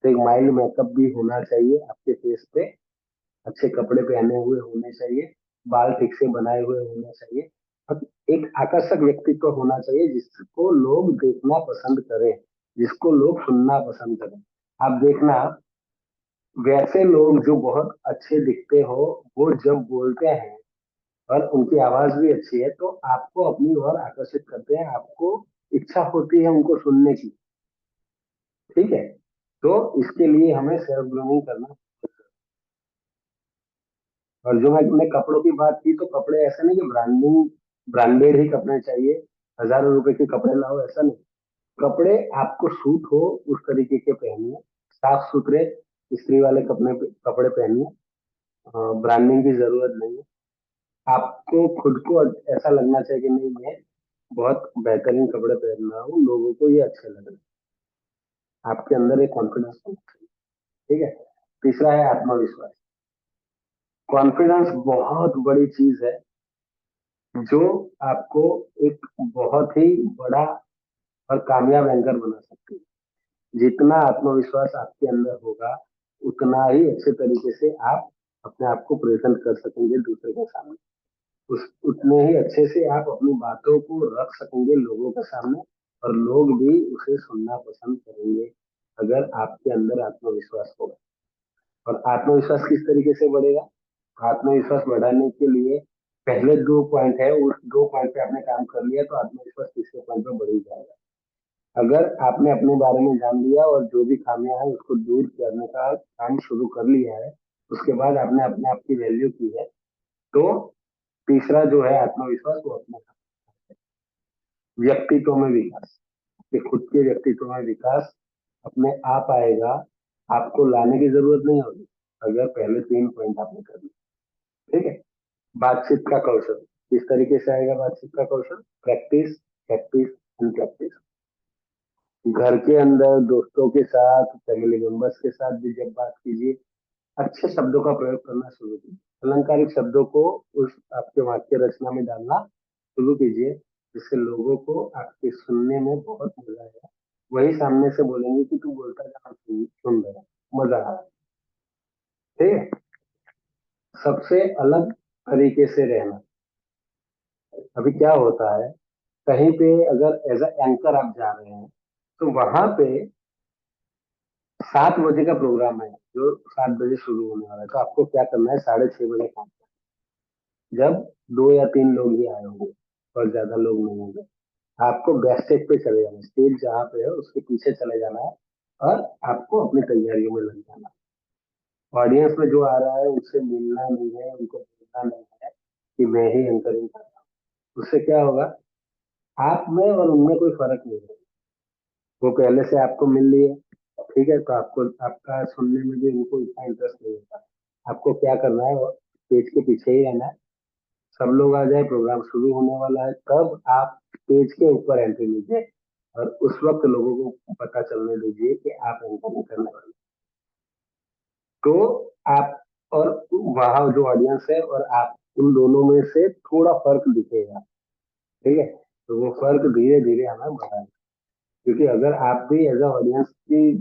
Speaker 2: तो एक माइल्ड मेकअप भी होना चाहिए आपके फेस पे, अच्छे कपड़े पहने हुए होने चाहिए, बाल ठीक से बनाए हुए होने चाहिए, और एक आकर्षक व्यक्तित्व होना चाहिए जिसको लोग देखना पसंद करें, जिसको लोग सुनना पसंद करें। आप देखना, वैसे लोग जो बहुत अच्छे दिखते हो वो जब बोलते हैं और उनकी आवाज भी अच्छी है तो आपको अपनी ओर आकर्षित करते हैं, आपको इच्छा होती है उनको सुनने की। ठीक है, तो इसके लिए हमें सेल्फ ग्रूमिंग करना। और जो मैंने कपड़ों की बात की, तो कपड़े ऐसे नहीं कि ब्रांडेड ही कपड़े चाहिए, हजारों रुपए के कपड़े लाओ, ऐसा नहीं। कपड़े आपको सूट हो उस तरीके के पहनिए, साफ सुथरे इस्त्री वाले कपड़े पहनिए, ब्रांडिंग की जरूरत नहीं है। आपको खुद को ऐसा लगना चाहिए कि नहीं, मैं बहुत बेहतरीन कपड़े पहन रहा हूँ, लोगों को ये अच्छे लग रहे हैं। आपके अंदर एक कॉन्फिडेंस होना चाहिए। ठीक है, तीसरा है आत्मविश्वास। कॉन्फिडेंस बहुत बड़ी चीज है जो आपको एक बहुत ही बड़ा और कामयाब एंकर बना सकती है। जितना आत्मविश्वास आपके अंदर होगा उतना ही अच्छे तरीके से आप अपने आप को प्रेजेंट कर सकेंगे दूसरे के सामने, उस उतने ही अच्छे से आप अपनी बातों को रख सकेंगे लोगों के सामने, और लोग भी उसे सुनना पसंद करेंगे अगर आपके अंदर आत्मविश्वास होगा। और आत्मविश्वास किस तरीके से बढ़ेगा? आत्मविश्वास बढ़ाने के लिए पहले 2 पॉइंट है, उस 2 पॉइंट पे आपने काम कर लिया तो आत्मविश्वास तीसरे पॉइंट पे बढ़ ही जाएगा। अगर आपने अपने बारे में जान लिया और जो भी खामियां हैं उसको दूर करने का काम शुरू कर लिया है, उसके बाद आपने अपने आप की वैल्यू की है, तो तीसरा जो है आत्मविश्वास, वो अपने व्यक्तित्व में विकास, कि खुद के व्यक्तित्व में विकास अपने आप आएगा, आपको लाने की जरूरत नहीं होगी अगर पहले 3 पॉइंट आपने कर लिया। ठीक है, बातचीत का कौशल किस तरीके से आएगा? बातचीत का कौशल प्रैक्टिस, प्रैक्टिस एंड प्रैक्टिस। घर के अंदर दोस्तों के साथ, फैमिली मेंबर्स के साथ भी जब बात कीजिए, अच्छे शब्दों का प्रयोग करना शुरू कीजिए, अलंकारिक शब्दों को उस आपके वाक्य रचना में डालना शुरू कीजिए, जिससे लोगों को आपके सुनने में बहुत मजा आएगा। वही सामने से बोलेंगे कि तू बोलता जा, सुन रहा, मजा आ रहा है। ठीक है, सबसे अलग तरीके से रहना। अभी क्या होता है, कहीं पे अगर एज अ एंकर आप जा रहे हैं तो वहां पे 7 बजे का प्रोग्राम है जो 7 बजे शुरू होने वाला है, तो आपको क्या करना है, 6:30 बजे पहुंचना है। जब 2 या 3 लोग ही आए होंगे और ज्यादा लोग नहीं होंगे, आपको बैक स्टेज पे चले जाना है, स्टेज जहाँ पे है उसके पीछे चले जाना है और आपको अपनी तैयारियों में लग जाना है। ऑडियंस में जो आ रहा है उससे मिलना नहीं है, उनको बोलना नहीं है कि मैं ही एंकरिंग कर रहा हूँ। उससे क्या होगा, आप में और उनमें कोई फर्क नहीं है। वो पहले से आपको मिल लिए, ठीक है, तो आपको आपका सुनने में भी उनको इतना इंटरेस्ट नहीं होता। आपको क्या करना है, स्टेज के पीछे ही रहना है, सब लोग आ जाए, प्रोग्राम शुरू होने वाला है, तब आप स्टेज के ऊपर एंट्री लीजिए और उस वक्त लोगों को पता चलने दीजिए कि आप एंकरिंग करने वाले हैं। तो आप और वहाँ जो ऑडियंस है और आप, उन दोनों में से थोड़ा फर्क दिखेगा। ठीक है, तो वो फर्क धीरे धीरे हमें बढ़ाना है। क्योंकि अगर आप भी एज अ ऑडियंस की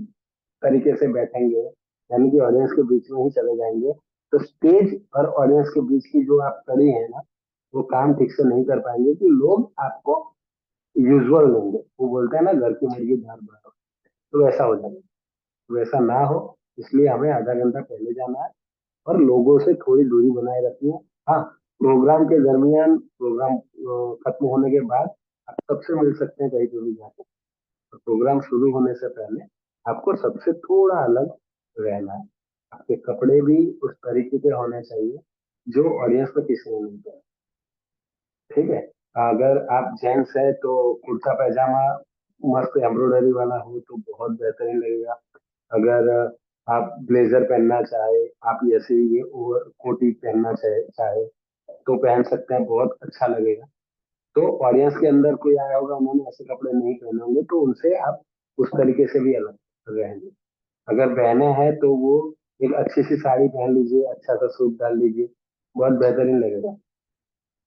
Speaker 2: तरीके से बैठेंगे, यानी कि ऑडियंस के बीच में ही चले जाएंगे, तो स्टेज और ऑडियंस के बीच की जो आप कड़ी है ना, वो काम ठीक से नहीं कर पाएंगे, कि लोग आपको यूजुअल लेंगे। वो बोलते हैं ना, घर की मुर्गी बाहर बढ़ाओ, तो वैसा हो जाएगा। वैसा ना हो, इसलिए हमें आधा घंटा पहले जाना है और लोगों से थोड़ी दूरी बनाए रखनी है। हाँ, प्रोग्राम के दरमियान, प्रोग्राम खत्म होने के बाद आप सबसे मिल सकते हैं कहीं पे भी जाके। तो प्रोग्राम शुरू होने से पहले आपको सबसे थोड़ा अलग रहना है। आपके कपड़े भी उस तरीके के होने चाहिए जो ऑडियंस में किसी ने नहीं किया। ठीक है, अगर आप जेंट्स है तो कुर्ता पैजामा मस्त एम्ब्रॉयडरी वाला हो तो बहुत बेहतरीन लगेगा। अगर आप ब्लेजर पहनना चाहे, आप ऐसे ये ओवर कोटी पहनना चाहे तो पहन सकते हैं, बहुत अच्छा लगेगा। तो ऑडियंस के अंदर कोई आया होगा, उन्होंने ऐसे कपड़े नहीं पहने होंगे तो उनसे आप उस तरीके से भी अलग रहेंगे। अगर बहने हैं तो वो एक अच्छी सी साड़ी पहन लीजिए, अच्छा सा सूट डाल लीजिए, बहुत बेहतरीन लगेगा।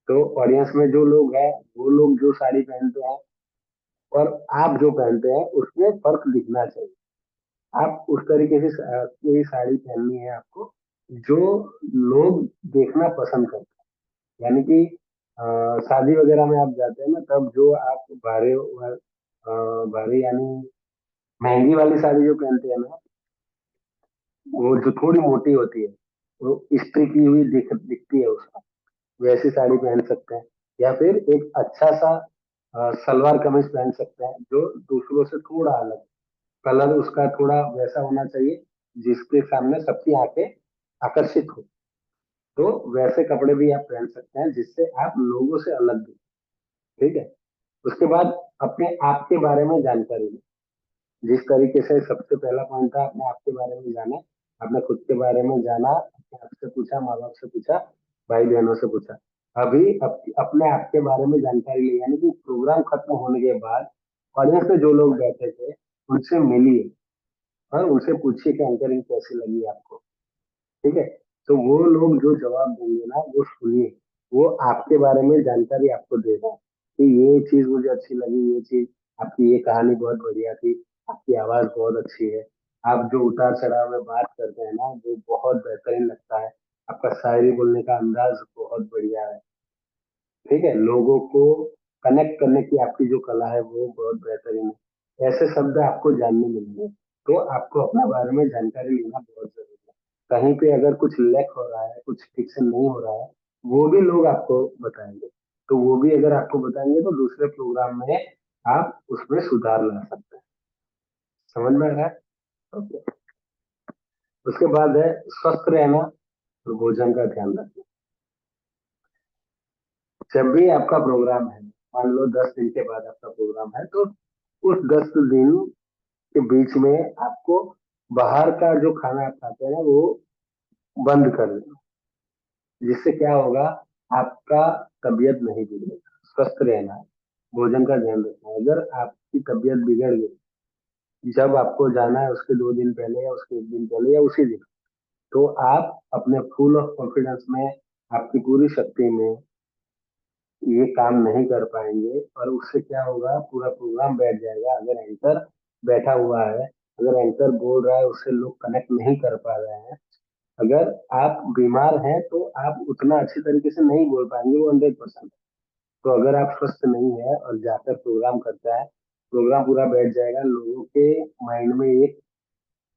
Speaker 2: तो ऑडियंस में जो लोग हैं वो लोग जो साड़ी पहनते हैं और आप जो पहनते हैं उसमें फर्क दिखना चाहिए। आप उस तरीके से कोई साड़ी पहननी है आपको जो लोग देखना पसंद करते हैं। यानी कि शादी वगैरह में आप जाते हैं ना, तब जो आप भारी यानी महंगी वाली साड़ी जो पहनते हैं ना, वो जो थोड़ी मोटी होती है, वो इस्त्री की हुई दिखती है उसका, वैसी साड़ी पहन सकते हैं। या फिर एक अच्छा सा सलवार कमीज पहन सकते हैं जो दूसरों से थोड़ा अलग, कलर उसका थोड़ा वैसा होना चाहिए जिसके सामने सबकी आंखें आकर्षित हो। तो वैसे कपड़े भी आप पहन सकते हैं जिससे आप लोगों से अलग दिखें। ठीक है, उसके बाद अपने आप के बारे में जानकारी लें। जिस तरीके से सबसे पहला पॉइंट था अपने आप के बारे में जाना, आपने खुद के बारे में जाना, अपने आप से पूछा, माँ बाप से पूछा, भाई बहनों से पूछा। अभी अपने आप के बारे में जानकारी ली, यानी कि प्रोग्राम खत्म होने के बाद ऑडियंस में जो लोग बैठे थे उनसे मिलिए और उनसे पूछिए कि एंकरिंग कैसी लगी आपको। ठीक है, तो वो लोग जो जवाब देंगे ना वो सुनिए, वो आपके बारे में जानकारी आपको देगा कि ये चीज मुझे अच्छी लगी, ये चीज, आपकी ये कहानी बहुत बढ़िया थी, आपकी आवाज बहुत अच्छी है, आप जो उतार चढ़ाव में बात करते हैं ना वो बहुत बेहतरीन लगता है, आपका शायरी बोलने का अंदाज बहुत बढ़िया है। ठीक है, लोगों को कनेक्ट करने की आपकी जो कला है वो बहुत बेहतरीन है। ऐसे शब्द आपको जानने मिलेंगे। तो आपको अपने बारे में जानकारी लेना बहुत जरूरी है। कहीं पे अगर कुछ लैक हो रहा है, कुछ ठीक से नहीं हो रहा है, वो भी लोग आपको बताएंगे। तो वो भी अगर आपको बताएंगे तो दूसरे प्रोग्राम में आप उसमें सुधार ला सकते हैं। समझ में आ रहा है? ओके। उसके बाद है स्वस्थ रहना और भोजन का ध्यान रखना। जब भी आपका प्रोग्राम है, मान लो 10 दिन के बाद आपका प्रोग्राम है, तो उस 10 दिन के बीच में आपको बाहर का जो खाना आप खाते हैं ना वो बंद कर देना। जिससे क्या होगा, आपका तबीयत नहीं बिगड़ेगा। स्वस्थ रहना है, भोजन का ध्यान रखना है। अगर आपकी तबीयत बिगड़ गई जब आपको जाना है उसके 2 दिन पहले या उसके 1 दिन पहले या उसी दिन, तो आप अपने फुल ऑफ कॉन्फिडेंस में, आपकी पूरी शक्ति में ये काम नहीं कर पाएंगे और उससे क्या होगा, पूरा प्रोग्राम बैठ जाएगा। अगर एंकर बैठा हुआ है, अगर एंकर बोल रहा है उससे लोग कनेक्ट नहीं कर पा रहे हैं, अगर आप बीमार हैं तो आप उतना अच्छी तरीके से नहीं बोल पाएंगे, वो 100%। तो अगर आप स्वस्थ नहीं है और जाकर प्रोग्राम करता है, प्रोग्राम पूरा बैठ जाएगा, लोगों के माइंड में एक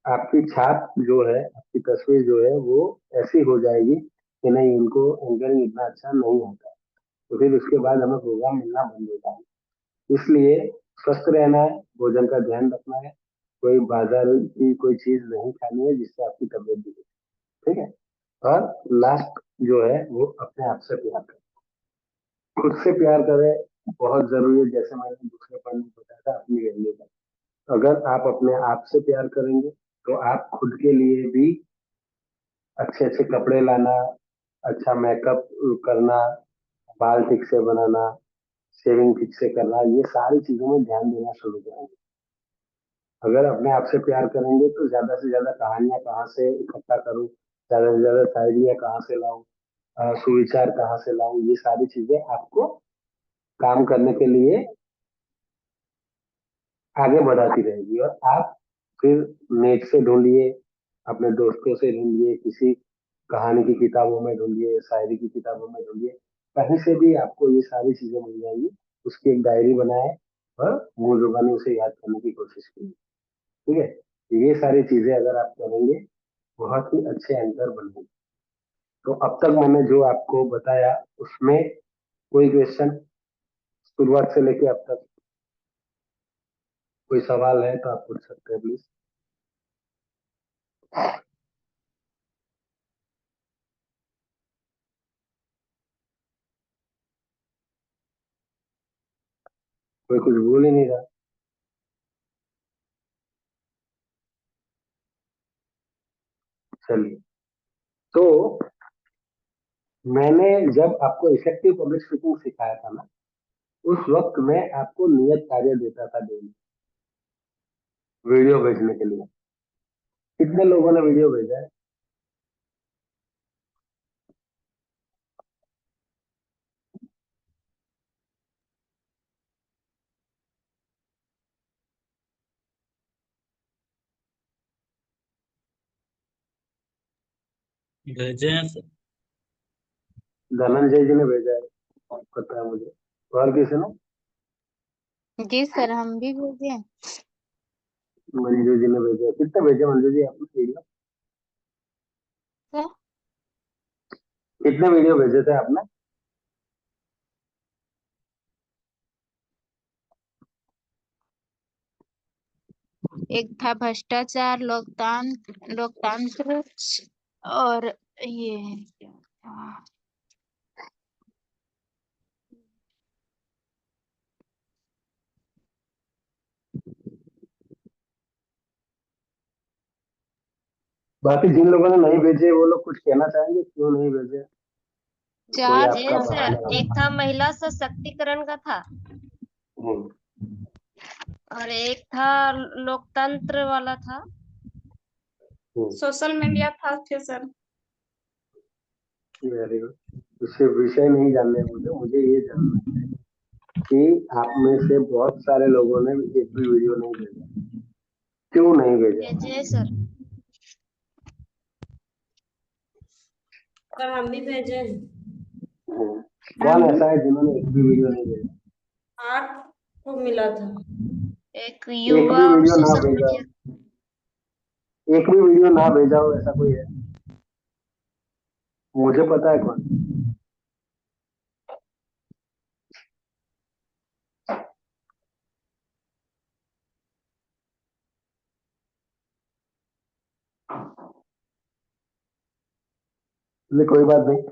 Speaker 2: आपकी छाप जो है, आपकी तस्वीर जो है वो ऐसी हो जाएगी कि नहीं, इनको एंकरिंग इतना अच्छा नहीं आता। तो फिर उसके बाद हमें प्रोग्राम मिलना बंद हो जाएगा। इसलिए स्वस्थ रहना है, भोजन का ध्यान रखना है, कोई बाजार की कोई चीज नहीं खानी है जिससे आपकी तबीयत बिगड़े। ठीक है, और लास्ट जो है वो अपने आप से प्यार करें, खुद से प्यार करें, बहुत जरूरी है। जैसे मैंने दूसरे पॉइंट में बताया था, अपनी वैल्यू का, अगर आप अपने आप से प्यार करेंगे तो आप खुद के लिए भी अच्छे अच्छे कपड़े लाना, अच्छा मेकअप करना, बाल ठीक से बनाना, शेविंग ठीक से करना, ये सारी चीजों में ध्यान देना शुरू करेंगे। अगर अपने आप से प्यार करेंगे तो ज्यादा से ज्यादा कहानियां कहाँ से इकट्ठा करूं, ज्यादा से ज्यादा शायरियाँ कहाँ से लाऊं, सुविचार कहाँ से लाऊं, ये सारी चीजें आपको काम करने के लिए आगे बढ़ाती रहेगी। और आप फिर नेट से ढूंढिए, अपने दोस्तों से ढूंढिए, किसी कहानी की किताबों में ढूंढिए, शायरी की किताबों में ढूंढिए, कहीं से भी आपको ये सारी चीजें मिल जाएंगी। उसकी एक डायरी बनाए और मुंह जुबानी उसे याद करने की कोशिश कीजिए। ठीक है, ये सारी चीजें अगर आप करेंगे बहुत ही अच्छे एंकर बनेंगे। तो अब तक मैंने जो आपको बताया उसमें कोई क्वेश्चन शुरुआत से लेके अब तक कोई सवाल है तो आप पूछ सकते हैं प्लीज। कोई कुछ बोल ही नहीं रहा। चलिए, तो मैंने जब आपको इफेक्टिव पब्लिक स्पीकिंग सिखाया था ना, उस वक्त मैं आपको नियत कार्य देता था डेली वीडियो भेजने के लिए। कितने लोगों ने वीडियो भेजा है?
Speaker 6: भेजे हैं सर।
Speaker 2: धनंजय जी ने भेजा है, पता है मुझे। और किसी ने?
Speaker 5: जी सर, हम भी भेजे हैं।
Speaker 2: मंजू जी ने भेजा है। कितने भेजे मंजू जी आपने वीडियो?
Speaker 5: सर,
Speaker 2: कितने वीडियो भेजे थे आपने?
Speaker 5: एक था भ्रष्टाचार, लोकतंत्र और ये क्या था?
Speaker 2: बाकी जिन लोगों ने नहीं भेजे वो लोग कुछ कहना चाहेंगे क्यों नहीं भेजे? कोई
Speaker 5: चार
Speaker 2: आपका
Speaker 8: जय सर,
Speaker 2: बहाना?
Speaker 8: एक था महिला सशक्तिकरण का था
Speaker 2: हम्म,
Speaker 8: और एक था लोकतंत्र वाला था।
Speaker 2: हम्म,
Speaker 3: सोशल मीडिया था सर।
Speaker 2: Very good. उससे विषय नहीं जानना है मुझे, मुझे ये जानना है कि आप में से बहुत सारे लोगों ने एक भी वीडियो नहीं भेजा। क्यों नहीं भेजा?
Speaker 8: जय सर। सर हम भी भेजे हैं।
Speaker 2: कौन ऐसा है जिन्होंने एक भी वीडियो नहीं भेजा?
Speaker 8: 8 को मिला था। एक
Speaker 2: एक
Speaker 8: युवा
Speaker 2: भी
Speaker 8: और
Speaker 2: वीडियो ना
Speaker 8: सोशल
Speaker 2: भेजा,
Speaker 8: मीडिया।
Speaker 2: एक भी वीडियो ना भेजा हो ऐसा कोई है? मुझे पता है कौन। चलिए कोई बात नहीं।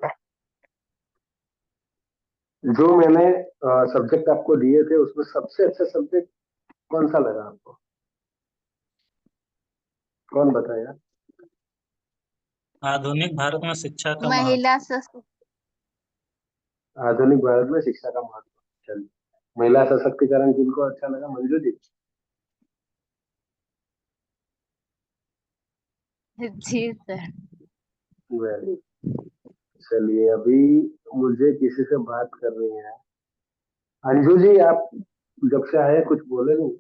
Speaker 2: जो मैंने सब्जेक्ट आपको दिए थे उसमें सबसे अच्छा सब्जेक्ट कौन सा लगा आपको? कौन बताया?
Speaker 6: आधुनिक भारत में शिक्षा का महत्व।
Speaker 5: महिला सशक्त
Speaker 2: आधुनिक भारत में शिक्षा का महत्व। चलिए, महिला सशक्तिकरण किनको अच्छा लगा? मंजू जी?
Speaker 5: जी सर।
Speaker 2: वेरी। चलिए, अभी मुझे किसी से बात करनी है। अंजू जी, आप जब से आए कुछ बोले नहीं।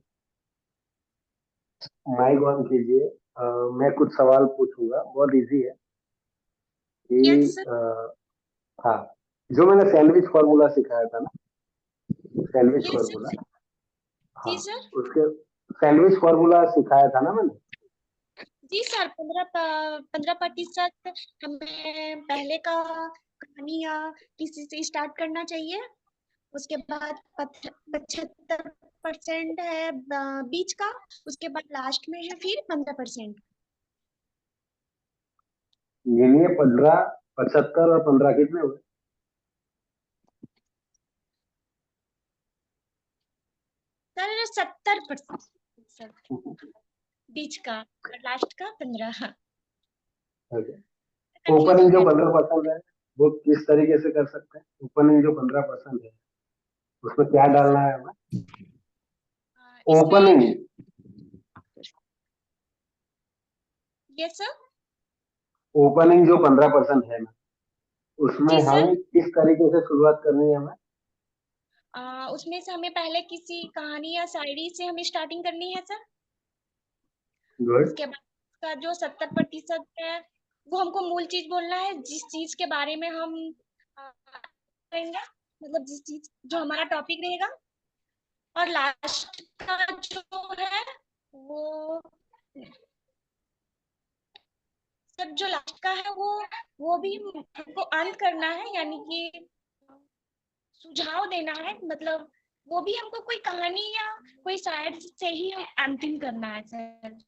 Speaker 2: माइक ऑन कीजिए। मैं कुछ सवाल पूछूंगा, बहुत इजी है
Speaker 3: यस
Speaker 2: कि
Speaker 3: सर।
Speaker 2: हाँ, जो मैंने सैंडविच फॉर्मूला सिखाया था ना, सैंडविच
Speaker 3: यस
Speaker 2: फॉर्मूला,
Speaker 3: सर।
Speaker 2: हाँ,
Speaker 3: जी सर।
Speaker 2: उसके सैंडविच फॉर्मूला सिखाया था ना मैंने।
Speaker 3: जी सर, 15% हमें पहले का कहानी या किसी से स्टार्ट करना चाहिए। उसके बाद 75% है बीच का। उसके बाद लास्ट में है फिर 15%।
Speaker 2: गिनिए, 15, 75 और 15 कितने हुए?
Speaker 3: सर 70% सर बीच का और लास्ट का 15।
Speaker 2: ओपनिंग
Speaker 3: कंफ्यूजिंग
Speaker 2: जो
Speaker 3: है।
Speaker 2: 15% है वो किस तरीके से कर सकते हैं? ओपनिंग जो 15% है उसमें क्या डालना है हमें?
Speaker 3: इसमें
Speaker 2: ओपनिंग,
Speaker 3: यस सर।
Speaker 2: ओपनिंग जो 15% है ना, उसमें
Speaker 3: जी सर।
Speaker 2: हम किस तरीके से शुरुआत करनी है हमें?
Speaker 3: उसमें से हमें पहले किसी कहानी या शायरी से हमें स्टार्टिंग करनी है सर।
Speaker 2: गुड।
Speaker 3: उसके बाद का जो 70% है वो हमको मूल चीज बोलना है, जिस चीज के बारे में हम करेंगे, मतलब जिस चीज जो हमारा टॉपिक रहेगा। और लास्ट का जो है वो सर
Speaker 9: जो लास्ट का है वो भी हमको अंत करना है, यानी कि सुझाव देना है, मतलब वो भी हमको कोई कहानी या कोई शायर से ही अंतिम करना है सर।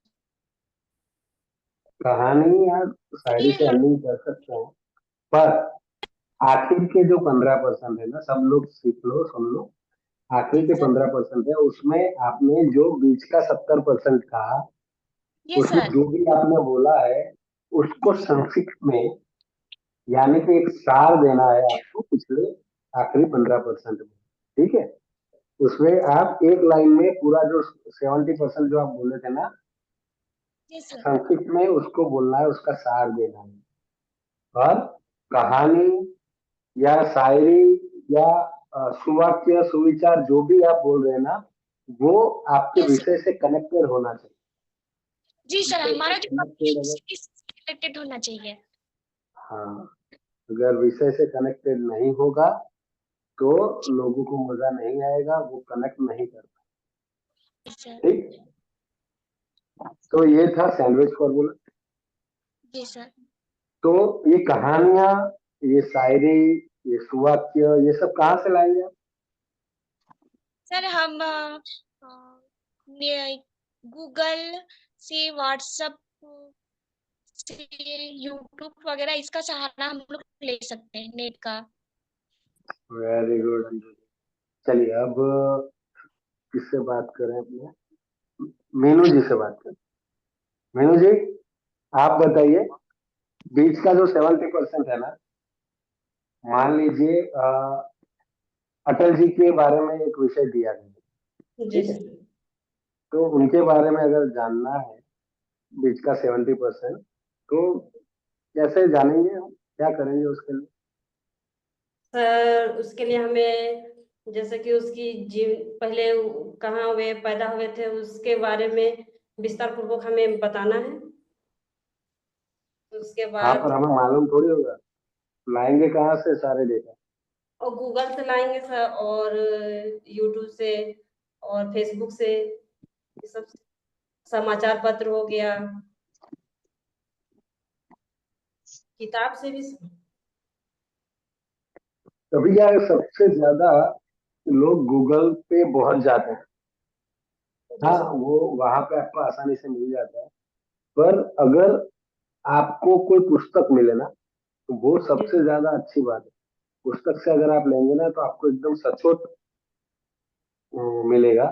Speaker 2: कहानी या शायरी से
Speaker 9: हम
Speaker 2: अर्निंग कर सकते हैं, पर आखिर के जो 15% है ना, सब लोग सीख लो, सुन लो। आखिर के
Speaker 9: सर
Speaker 2: 15% है, उसमें आपने जो बीच का 70% था,
Speaker 9: ये
Speaker 2: उसमें
Speaker 9: सर
Speaker 2: जो भी आपने बोला है उसको संक्षिप्त में, यानी कि एक सार देना है आपको पिछले आखिरी 15% में। ठीक है, उसमें आप एक लाइन में पूरा जो 70% जो आप बोले थे ना,
Speaker 9: ये सर
Speaker 2: संक्षिप्त में उसको बोलना है, उसका सार देना है। और कहानी या शायरी या सुवाक्य सुविचार जो भी आप बोल रहे हैं ना, वो आपके
Speaker 9: ये सर
Speaker 2: विषय से कनेक्टेड होना चाहिए।
Speaker 9: जी सर, हमारा जो
Speaker 2: कनेक्टेड अगर,
Speaker 9: कनेक्टेड होना चाहिए।
Speaker 2: हाँ, अगर विषय से कनेक्टेड नहीं होगा तो लोगों को मजा नहीं आएगा, वो कनेक्ट नहीं कर
Speaker 9: जी सर।
Speaker 2: पाए। ठीक, तो ये था सैंडविच फॉर्मूला।
Speaker 9: जी सर।
Speaker 2: तो ये कहानियां, ये शायरी, ये सुवाक्य, ये सब कहाँ से लाएंगे आप?
Speaker 9: सर हम गूगल से, व्हाट्सएप से, यूट्यूब वगैरह इसका सहारा हम लोग ले सकते हैं, नेट का।
Speaker 2: Very good. चलिए अब किससे बात करें अपने, मीनू जी से बात करें। मीनू जी, आप बताइए, बीच का जो 70% है ना, मान लीजिए अटल जी के बारे में एक विषय दिया गया,
Speaker 8: जी
Speaker 2: ठीक है,
Speaker 8: सर।
Speaker 2: तो उनके बारे में अगर जानना है बीच का 70%, तो कैसे जानेंगे हम, क्या करेंगे उसके लिए?
Speaker 8: सर उसके लिए हमें जैसे कि उसकी जीव पहले कहाँ वे पैदा हुए थे उसके बारे में विस्तार पूर्वक हमें बताना है। उसके
Speaker 2: हाँ,
Speaker 8: बाद
Speaker 2: पर हमें मालूम थोड़ी होगा, लाएंगे कहाँ से सारे डेटा?
Speaker 8: और गूगल से लाएंगे सर, और यूट्यूब से और फेसबुक से, ये सब समाचार पत्र हो गया, किताब से भी।
Speaker 2: तभी यार सबसे ज्यादा लोग गूगल पे पहुंच जाते हैं।
Speaker 8: जी
Speaker 2: हाँ,
Speaker 8: सर।
Speaker 2: वो वहां पे आपको आसानी से मिल जाता है, पर अगर आपको कोई पुस्तक मिले ना, तो वो
Speaker 8: जी
Speaker 2: सबसे ज्यादा अच्छी बात है। पुस्तक से अगर आप लेंगे ना, तो आपको एकदम सचोट मिलेगा,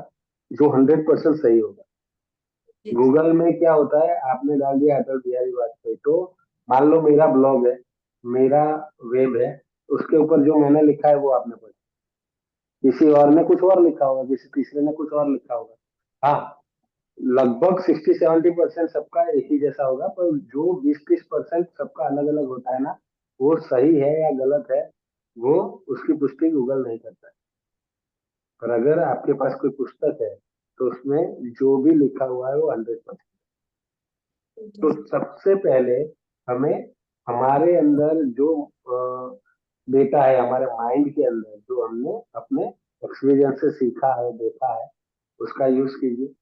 Speaker 2: जो 100% सही होगा।
Speaker 8: जी
Speaker 2: गूगल में क्या होता है, आपने डाल दिया अटल बिहारी वाजपेयी, तो मान लो मेरा ब्लॉग है, मेरा वेब है, उसके ऊपर जो मैंने लिखा है वो आपने पढ़ा, किसी और ने कुछ और लिखा होगा, किसी तीसरे ने कुछ और लिखा होगा। हाँ, लगभग 60-70% सबका एक ही जैसा होगा, पर जो 20-30% सबका अलग अलग होता है ना, वो सही है या गलत है, वो उसकी पुष्टि गूगल नहीं करता है। पर अगर आपके पास कोई पुस्तक है, तो उसमें जो भी लिखा हुआ है वो 100%।
Speaker 8: जी
Speaker 2: तो सबसे पहले हमें हमारे अंदर जो डेटा है, हमारे माइंड के अंदर जो हमने अपने एक्सपीरियंस से सीखा है, देखा है, उसका यूज कीजिए।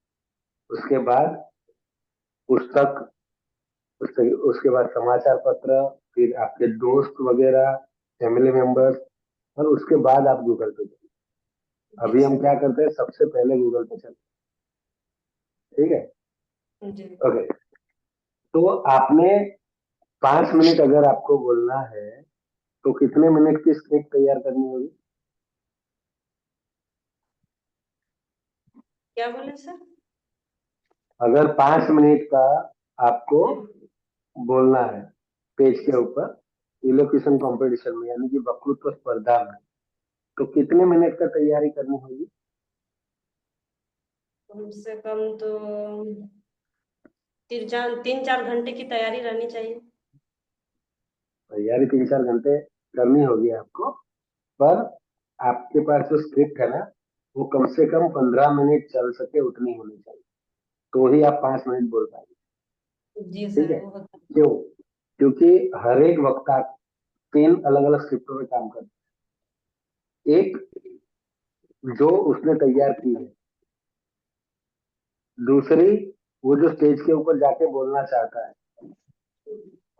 Speaker 2: उसके बाद पुस्तक, उसके बाद समाचार पत्र, फिर आपके दोस्त वगैरह, फैमिली मेंबर्स, और उसके बाद आप गूगल पे जाइए।
Speaker 8: जी
Speaker 2: अभी हम
Speaker 8: सर।
Speaker 2: क्या करते हैं, सबसे पहले गूगल पे चलते हैं। ठीक है,
Speaker 8: जी
Speaker 2: ओके। तो आपने 5 मिनट अगर आपको बोलना है, तो कितने मिनट की स्क्रिप्ट तैयार करनी होगी?
Speaker 8: क्या बोले सर?
Speaker 2: अगर 5 मिनट का आपको
Speaker 8: जी
Speaker 2: बोलना है पेज
Speaker 8: जी
Speaker 2: के
Speaker 8: सर।
Speaker 2: ऊपर, इलोक्यूशन कंपटीशन में, यानी कि वक्तृत्व स्पर्धा में, तो कितने मिनट का तैयारी करनी होगी?
Speaker 8: कम से कम तो 3-4 घंटे की तैयारी रहनी चाहिए।
Speaker 2: तैयारी 3-4 घंटे करनी होगी आपको, पर आपके पास जो स्क्रिप्ट है ना, वो कम से कम 15 मिनट चल सके उतनी होनी चाहिए, तो ही आप 5 मिनट बोल पाएंगे।
Speaker 8: जी
Speaker 2: ठीक
Speaker 8: सर
Speaker 2: है,
Speaker 8: वो होता
Speaker 2: क्यों? क्योंकि हर एक वक्ता 3 अलग अलग स्क्रिप्टों में काम करता है। एक जो उसने तैयार की है, दूसरी वो जो स्टेज के ऊपर जाके बोलना चाहता है,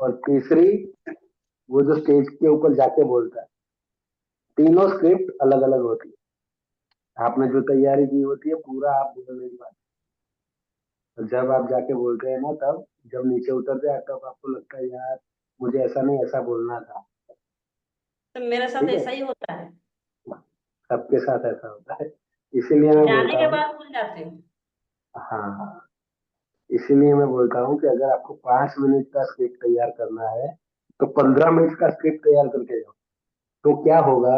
Speaker 2: और तीसरी वो जो स्टेज के ऊपर जाके बोलता है। तीनों स्क्रिप्ट अलग अलग होती है। आपने जो तैयारी की होती है पूरा आप बोल नहीं पाते, और जब आप जाके बोलते हैं ना, तब जब नीचे उतरते हैं तब आपको लगता है यार मुझे ऐसा नहीं, ऐसा बोलना था।
Speaker 8: तो मेरे साथ
Speaker 2: ठीक है,
Speaker 8: ऐसा ही होता है,
Speaker 2: सबके साथ ऐसा होता है, इसीलिए मैं
Speaker 8: जाने
Speaker 2: बोलता
Speaker 8: के
Speaker 2: हूँ।
Speaker 8: बाद भूल जाते हैं।
Speaker 2: हाँ हाँ, इसीलिए मैं बोलता हूँ कि अगर आपको 5 मिनट का स्क्रिप्ट तैयार करना है तो 15 मिनट का स्क्रिप्ट तैयार करके जाओ। तो क्या होगा,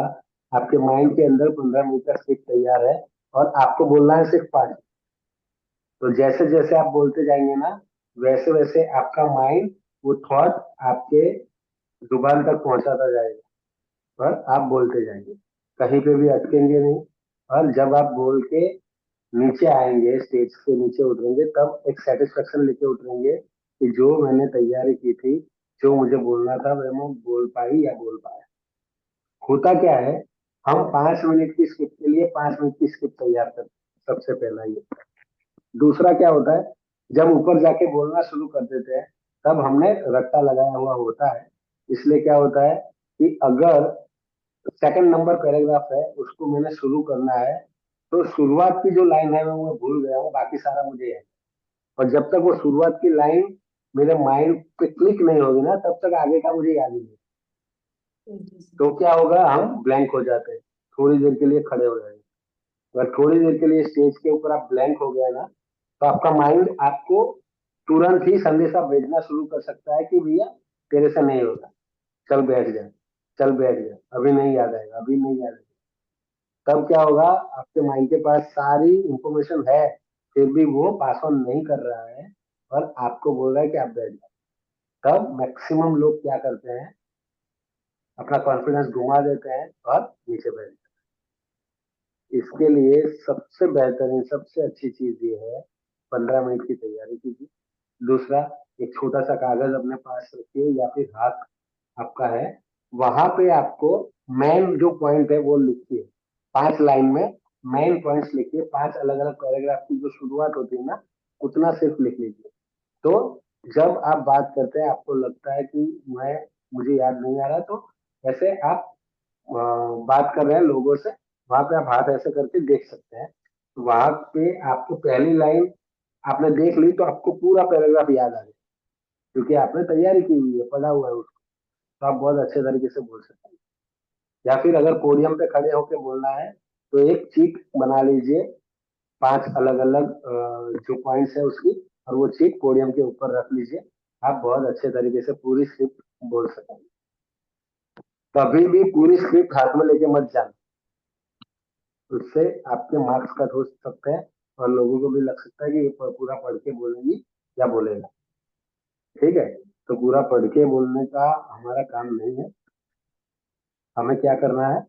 Speaker 2: आपके माइंड के अंदर 15 मिनट का स्क्रिप्ट तैयार है और आपको बोलना है सिर्फ 5। तो जैसे जैसे आप बोलते जाएंगे ना, वैसे वैसे आपका माइंड वो थॉट आपके जुबान तक पहुंचाता जाएगा और आप बोलते जाएंगे, कहीं पे भी अटकेंगे नहीं। और जब आप बोल के नीचे आएंगे, स्टेज से नीचे उतरेंगे, तब एक सेटिस्फेक्शन लेके उतरेंगे कि जो मैंने तैयारी की थी, जो मुझे बोलना था वह मैं बोल पाई या बोल पाया। होता क्या है, हम 5 मिनट की स्क्रिप्ट के लिए 5 मिनट की स्क्रिप्ट तैयार करते हैं, सबसे पहला ये। दूसरा क्या होता है, जब ऊपर जाके बोलना शुरू कर देते हैं तब हमने रट्टा लगाया हुआ होता है। इसलिए क्या होता है कि अगर सेकंड नंबर पैराग्राफ है उसको मैंने शुरू करना है, तो शुरुआत की जो लाइन है वो मैं भूल गया हूँ, बाकी सारा मुझे है। और जब तक वो शुरुआत की लाइन मेरे माइंड पे क्लिक नहीं होगी ना, तब तक आगे का मुझे याद ही नहीं। तो क्या होगा, हम ब्लैंक हो जाते हैं, थोड़ी देर के लिए खड़े हो जाएंगे। अगर थोड़ी देर के लिए स्टेज के ऊपर आप ब्लैंक हो गए ना, तो आपका माइंड आपको तुरंत ही संदेशा भेजना शुरू कर सकता है कि भैया तेरे से नहीं होगा, चल बैठ जा, चल बैठ जा, अभी नहीं याद आएगा, अभी नहीं याद आएगा। तब क्या होगा, आपके माइंड के पास सारी इंफॉर्मेशन है, फिर भी वो पास ऑन नहीं कर रहा है और आपको बोल रहा है कि आप बैठ जाओ। तब मैक्सिमम लोग क्या करते हैं, अपना कॉन्फिडेंस घुमा देते हैं और नीचे बैठ जाते हैं। इसके लिए सबसे बेहतरीन, सबसे अच्छी चीज ये है, 15 मिनट की तैयारी कीजिए। दूसरा, एक छोटा सा कागज अपने पास रखिए या फिर हाथ आपका है, वहां पे आपको मेन जो पॉइंट है वो लिखिए। 5 लाइन में मेन पॉइंट्स लिखिए, 5 अलग अलग पैराग्राफ की जो शुरुआत होती है ना, उतना सिर्फ लिख लीजिए। तो जब आप बात करते हैं आपको लगता है कि मैं मुझे याद नहीं आ रहा, तो ऐसे आप बात कर रहे हैं लोगों से, वहां पे आप हाथ ऐसे करके देख सकते हैं। वहां पे आपको पहली लाइन आपने देख ली तो आपको पूरा पैराग्राफ याद आ जाए, क्योंकि आपने तैयारी की हुई है, पढ़ा हुआ है उसको, तो आप बहुत अच्छे तरीके से बोल सकते हैं। या फिर अगर पोडियम पे खड़े होकर बोलना है तो एक चीट बना लीजिए, 5 अलग अलग जो पॉइंट्स है उसकी, और वो चीट पोडियम के ऊपर रख लीजिए। आप बहुत अच्छे तरीके से पूरी स्क्रिप्ट बोल सकेंगे। कभी भी पूरी स्क्रिप्ट हाथ में लेके मत जाना, उससे आपके मार्क्स कट हो सकते हैं और लोगों को भी लग सकता है कि ये पूरा पढ़ के बोलेंगी या बोलेगा। ठीक है, तो पूरा पढ़ के बोलने का हमारा काम नहीं है। हमें क्या करना है,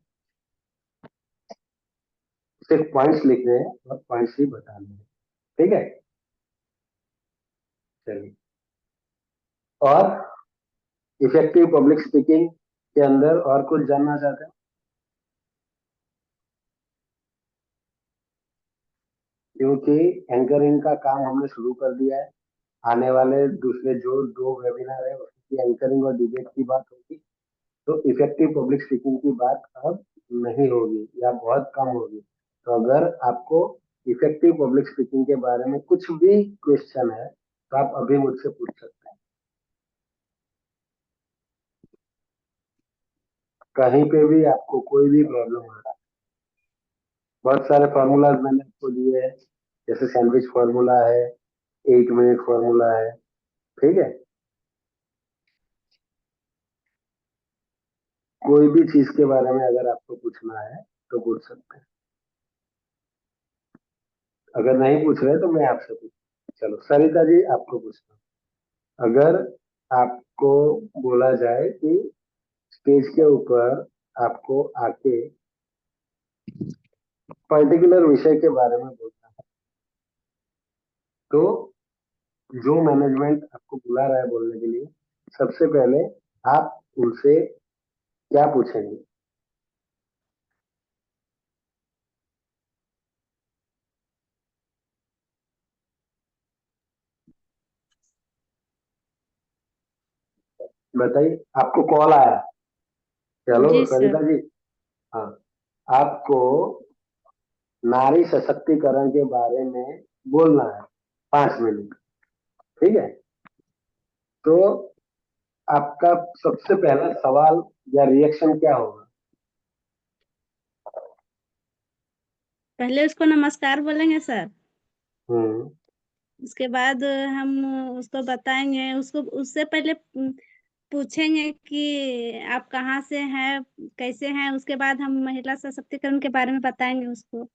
Speaker 2: सिर्फ पॉइंट्स लिखने हैं और पॉइंट्स ही बताने हैं। ठीक है, चलिए। और इफेक्टिव पब्लिक स्पीकिंग के अंदर और कुछ जानना चाहते हैं? क्योंकि एंकरिंग का काम हमने शुरू कर दिया है, आने वाले दूसरे जो 2 वेबिनार है उसकी एंकरिंग और डिबेट की बात होगी, तो इफेक्टिव पब्लिक स्पीकिंग की बात अब नहीं होगी या बहुत कम होगी। तो अगर आपको इफेक्टिव पब्लिक स्पीकिंग के बारे में कुछ भी क्वेश्चन है तो आप अभी मुझसे पूछ सकते हैं, कहीं पे भी आपको कोई भी प्रॉब्लम आ रहा है। बहुत सारे फार्मूलाज मैंने आपको दिए हैं, जैसे सैंडविच फार्मूला है, 8 मिनट फार्मूला है। ठीक है, कोई भी चीज के बारे में अगर आपको पूछना है तो पूछ सकते हैं, अगर नहीं पूछ रहे तो मैं आपसे पूछ। चलो सरिता जी, आपको पूछना, अगर आपको बोला जाए कि स्टेज के ऊपर आपको आके पर्टिकुलर विषय के बारे में बोलना है, तो जो मैनेजमेंट आपको बुला रहा है बोलने के लिए, सबसे पहले आप उनसे क्या पूछेंगे? बताइए, आपको कॉल आया? चलो
Speaker 3: जी सर।
Speaker 2: सरिता जी, हाँ, आपको नारी सशक्तिकरण के बारे में बोलना है 5 मिनट, ठीक है? तो आपका सबसे पहला सवाल या रिएक्शन क्या होगा?
Speaker 3: पहले उसको नमस्कार बोलेंगे सर।
Speaker 2: हम्म,
Speaker 3: उसके बाद हम उसको बताएंगे, उसको उससे पहले पूछेंगे कि आप कहाँ से हैं, कैसे हैं। उसके बाद हम महिला सशक्तिकरण के बारे में बताएंगे उसको।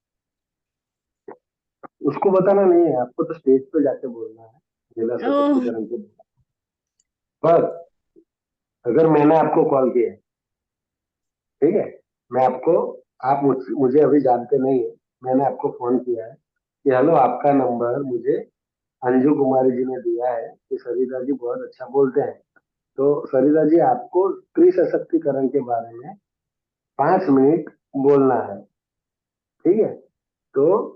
Speaker 2: उसको बताना नहीं है, आपको तो स्टेज पे जाके बोलना है महिला
Speaker 3: ओह।
Speaker 2: सशक्तिकरण के बारे में। पर अगर मैंने आपको कॉल किया है, ठीक है, मैं आपको, आप मुझे अभी जानते नहीं है, मैंने आपको फोन किया है कि हेलो, आपका नंबर मुझे अंजू कुमारी जी ने दिया है कि सरिता जी बहुत अच्छा बोलते हैं, तो सरिता जी आपको स्त्री सशक्तिकरण के बारे में 5 मिनट बोलना है, ठीक है? तो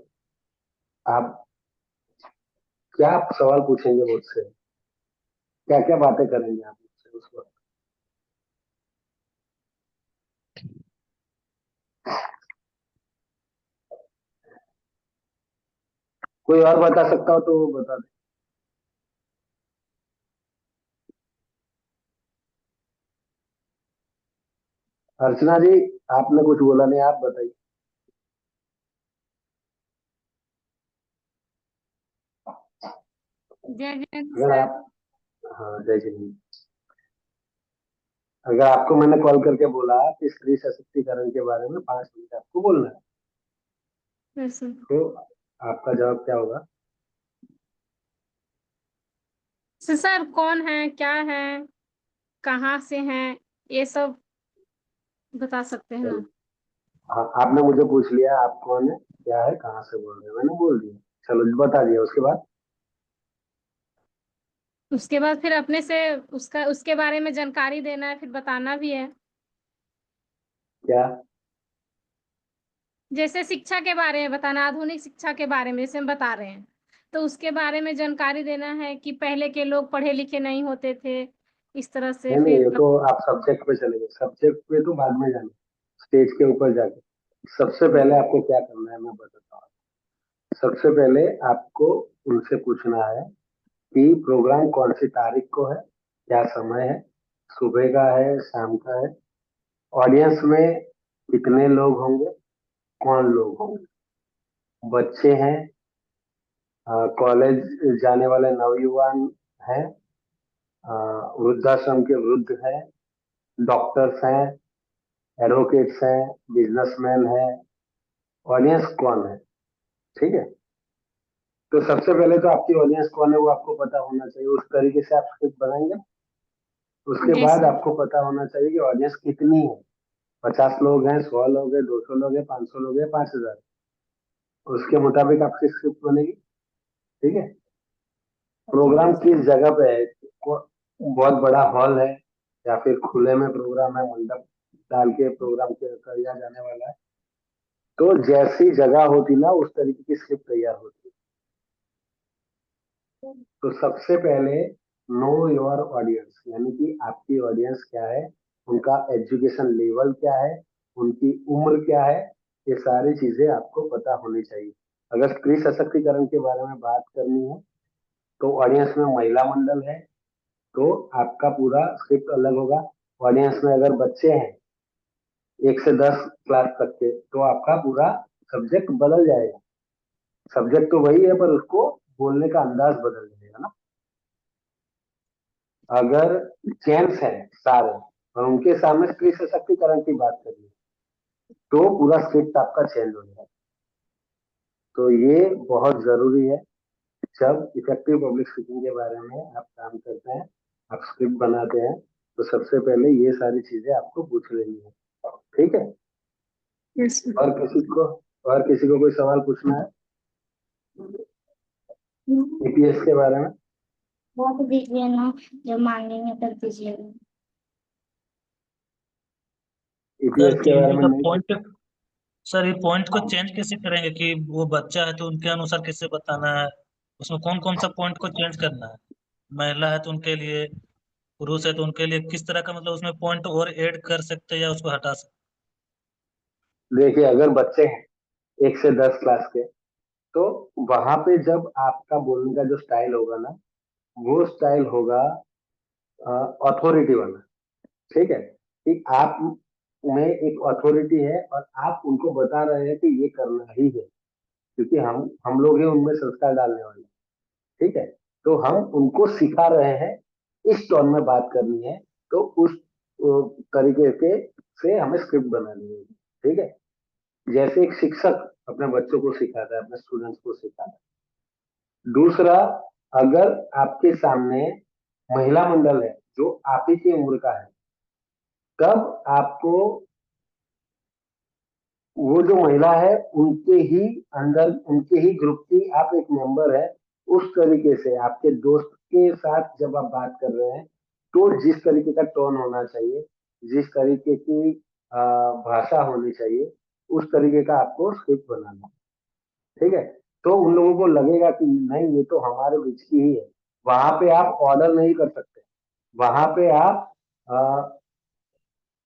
Speaker 2: आप क्या सवाल पूछेंगे मुझसे, क्या क्या बातें करेंगे आप मुझसे उस वक्त? कोई और बता सकता हो तो वो बता दे। अर्चना जी, आपने कुछ बोला नहीं, आप बताइए।
Speaker 5: जय जय
Speaker 2: अगर
Speaker 5: सर।
Speaker 2: आप, हाँ जय श्री, अगर आपको मैंने कॉल करके बोला कि स्त्री सशक्तिकरण के बारे में 5 मिनट आपको बोलना है,
Speaker 5: यस सर।
Speaker 2: तो आपका जवाब क्या होगा?
Speaker 5: सर कौन है, क्या है, कहाँ से हैं, ये सब बता सकते हैं
Speaker 2: चलो,
Speaker 5: ना?
Speaker 2: हाँ, आपने मुझे पूछ लिया आप कौन है, क्या है, कहाँ से बोल रहे हैं, मैंने बोल दिया, चलो बता दिया। उसके बाद
Speaker 5: उसके बाद फिर अपने से उसका उसके बारे में जानकारी देना है, फिर बताना भी है।
Speaker 2: क्या?
Speaker 5: जैसे शिक्षा के बारे में बताना, आधुनिक शिक्षा के बारे में जैसे हम बता रहे हैं, तो उसके बारे में जानकारी देना है कि पहले के लोग पढ़े लिखे नहीं होते थे, इस तरह से
Speaker 2: नहीं नहीं,
Speaker 5: फिर
Speaker 2: ये तो आप सब्जेक्ट पे चले गए, सब्जेक्ट पे तो बाद में जाना, स्टेज के ऊपर जाके सबसे पहले आपको क्या करना है मैं बताता हूँ। सबसे पहले आपको उनसे पूछना है कि प्रोग्राम कौन सी तारीख को है, क्या समय है, सुबह का है, शाम का है, ऑडियंस में कितने लोग होंगे, कौन लोग होंगे, बच्चे हैं, कॉलेज जाने वाले नवयुवान हैं, अ, वृद्धाश्रम के वृद्ध हैं, डॉक्टर्स हैं, एडवोकेट्स हैं, बिजनेसमैन हैं, ऑडियंस कौन है, ठीक है? तो सबसे पहले तो आपकी ऑडियंस कौन है वो आपको पता होना चाहिए, उस तरीके से आप स्क्रिप्ट बनाएंगे। उसके
Speaker 5: जी
Speaker 2: बाद
Speaker 5: सर।
Speaker 2: आपको पता होना चाहिए कि ऑडियंस कितनी है, 50 लोग हैं, 100 लोग हैं, 200 लोग हैं, 500 लोग हैं, 5000, उसके मुताबिक आपकी स्क्रिप्ट बनेगी, ठीक है? प्रोग्राम किस जगह पे है, बहुत बड़ा हॉल है या फिर खुले में प्रोग्राम है, मंडप डाल के प्रोग्राम किया जाने वाला है, तो जैसी जगह होती ना उस तरीके की स्क्रिप्ट तैयार होती है। तो सबसे पहले नो योर ऑडियंस, यानी कि आपकी ऑडियंस क्या है, उनका एजुकेशन लेवल क्या है, उनकी उम्र क्या है, ये सारी चीजें आपको पता होनी चाहिए। अगर स्त्री सशक्तिकरण के बारे में बात करनी है तो ऑडियंस में महिला मंडल है तो आपका पूरा स्क्रिप्ट अलग होगा। ऑडियंस में अगर बच्चे हैं 1 से 10 क्लास तक के, तो आपका पूरा सब्जेक्ट बदल जाएगा। सब्जेक्ट तो वही है पर उसको बोलने का अंदाज बदल जाएगा ना। अगर जेंट्स हैं सारे और उनके सामने स्त्री सशक्तिकरण की बात करिए तो पूरा स्क्रिप्ट आपका चेंज हो जाएगा। तो ये बहुत जरूरी है, जब इफेक्टिव पब्लिक स्पीकिंग के बारे में आप काम करते हैं, आप स्क्रिप्ट बनाते हैं, तो सबसे पहले ये सारी चीजें आपको पूछ लेनी है, ठीक है?
Speaker 5: Yes sir.
Speaker 2: और किसी को, और किसी को कोई सवाल पूछना है ईपीएस के बारे में?
Speaker 9: बहुत दीजिए ना, जब मांगेंगे तब दीजिएगा।
Speaker 6: सर
Speaker 2: ईपीएस के बारे
Speaker 6: टीवी
Speaker 2: में
Speaker 6: का
Speaker 2: नहीं
Speaker 6: पॉइंट, सर ये पॉइंट को चेंज कैसे करेंगे कि वो बच्चा है तो उनके अनुसार कैसे बताना है, उसमें कौन कौन सा पॉइंट को चेंज करना है, महिला है तो उनके लिए पुरुष है तो उनके लिए किस तरह का मतलब उसमें पॉइंट और ऐड कर सकते हैं या उसको हटा सकते?
Speaker 2: देखिए, अगर बच्चे हैं 1 से 10 क्लास के, तो वहां पे जब आपका बोलने का जो स्टाइल होगा ना, वो स्टाइल होगा अथॉरिटी वाला। ठीक है, कि आप में एक अथॉरिटी है और आप उनको बता रहे हैं कि ये करना ही है, क्योंकि हम लोग ही उनमें संस्कार डालने वाले हैं। ठीक है, तो हम उनको सिखा रहे हैं इस टोन में बात करनी है, तो उस तरीके के से हमें स्क्रिप्ट बनानी है। ठीक है, जैसे एक शिक्षक अपने बच्चों को सिखाता है, अपने स्टूडेंट्स को सिखाता है। दूसरा, अगर आपके सामने महिला मंडल है जो आप ही की उम्र का है, तब आपको वो जो महिला है उनके ही अंदर, उनके ही ग्रुप की आप एक मेंबर है, उस तरीके से आपके दोस्त के साथ जब आप बात कर रहे हैं, तो जिस तरीके का टोन होना चाहिए, जिस तरीके की भाषा होनी चाहिए, उस तरीके का आपको स्क्रिप्ट बनाना है। ठीक है, तो उन लोगों को लगेगा कि नहीं, ये तो हमारे बीच की ही है। वहां पे आप ऑर्डर नहीं कर सकते, वहां पे आप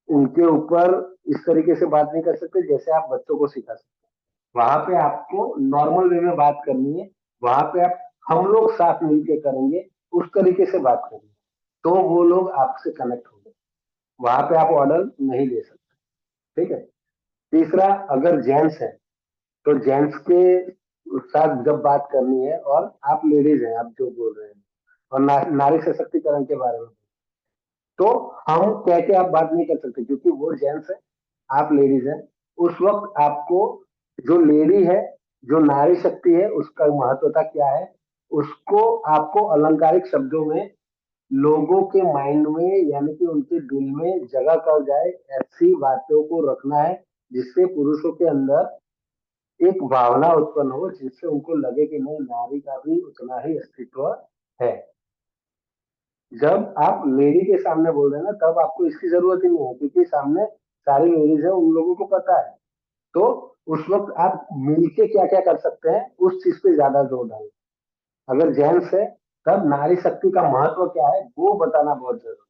Speaker 2: उनके ऊपर इस तरीके से बात नहीं कर सकते जैसे आप बच्चों को सिखा सकते। वहां पे आपको नॉर्मल वे में बात करनी है, वहां पे आप हम लोग साथ मिलके करेंगे, उस तरीके से बात करेंगे, तो वो लोग आपसे कनेक्ट होंगे। वहां पे आप ऑर्डर नहीं दे सकते। ठीक है, तीसरा, अगर जेंट्स है तो जेंट्स के साथ जब बात करनी है, और आप लेडीज हैं, आप जो बोल रहे हैं, और नारी सशक्तिकरण के बारे में, तो हम कह के आप बात नहीं कर सकते, क्योंकि वो जेंट्स है, आप लेडीज हैं। उस वक्त आपको, जो लेडी है, जो नारी शक्ति है, उसका महत्वता क्या है, उसको आपको अलंकारिक शब्दों में लोगों के माइंड में, यानी कि उनके दिल में जगह कर जाए, ऐसी बातों को रखना है जिससे पुरुषों के अंदर एक भावना उत्पन्न हो, जिससे उनको लगे कि नहीं, नारी का भी उतना ही अस्तित्व है। जब आप लेडी के सामने बोल रहे हैं ना, तब आपको इसकी जरूरत ही नहीं है, क्योंकि सामने सारी लेडीज है, उन लोगों को पता है। तो उस वक्त आप मिलके क्या क्या कर सकते हैं, उस चीज पे ज्यादा जोर डालें। अगर जेंट्स है, तब नारी शक्ति का महत्व क्या है वो बताना बहुत जरूरी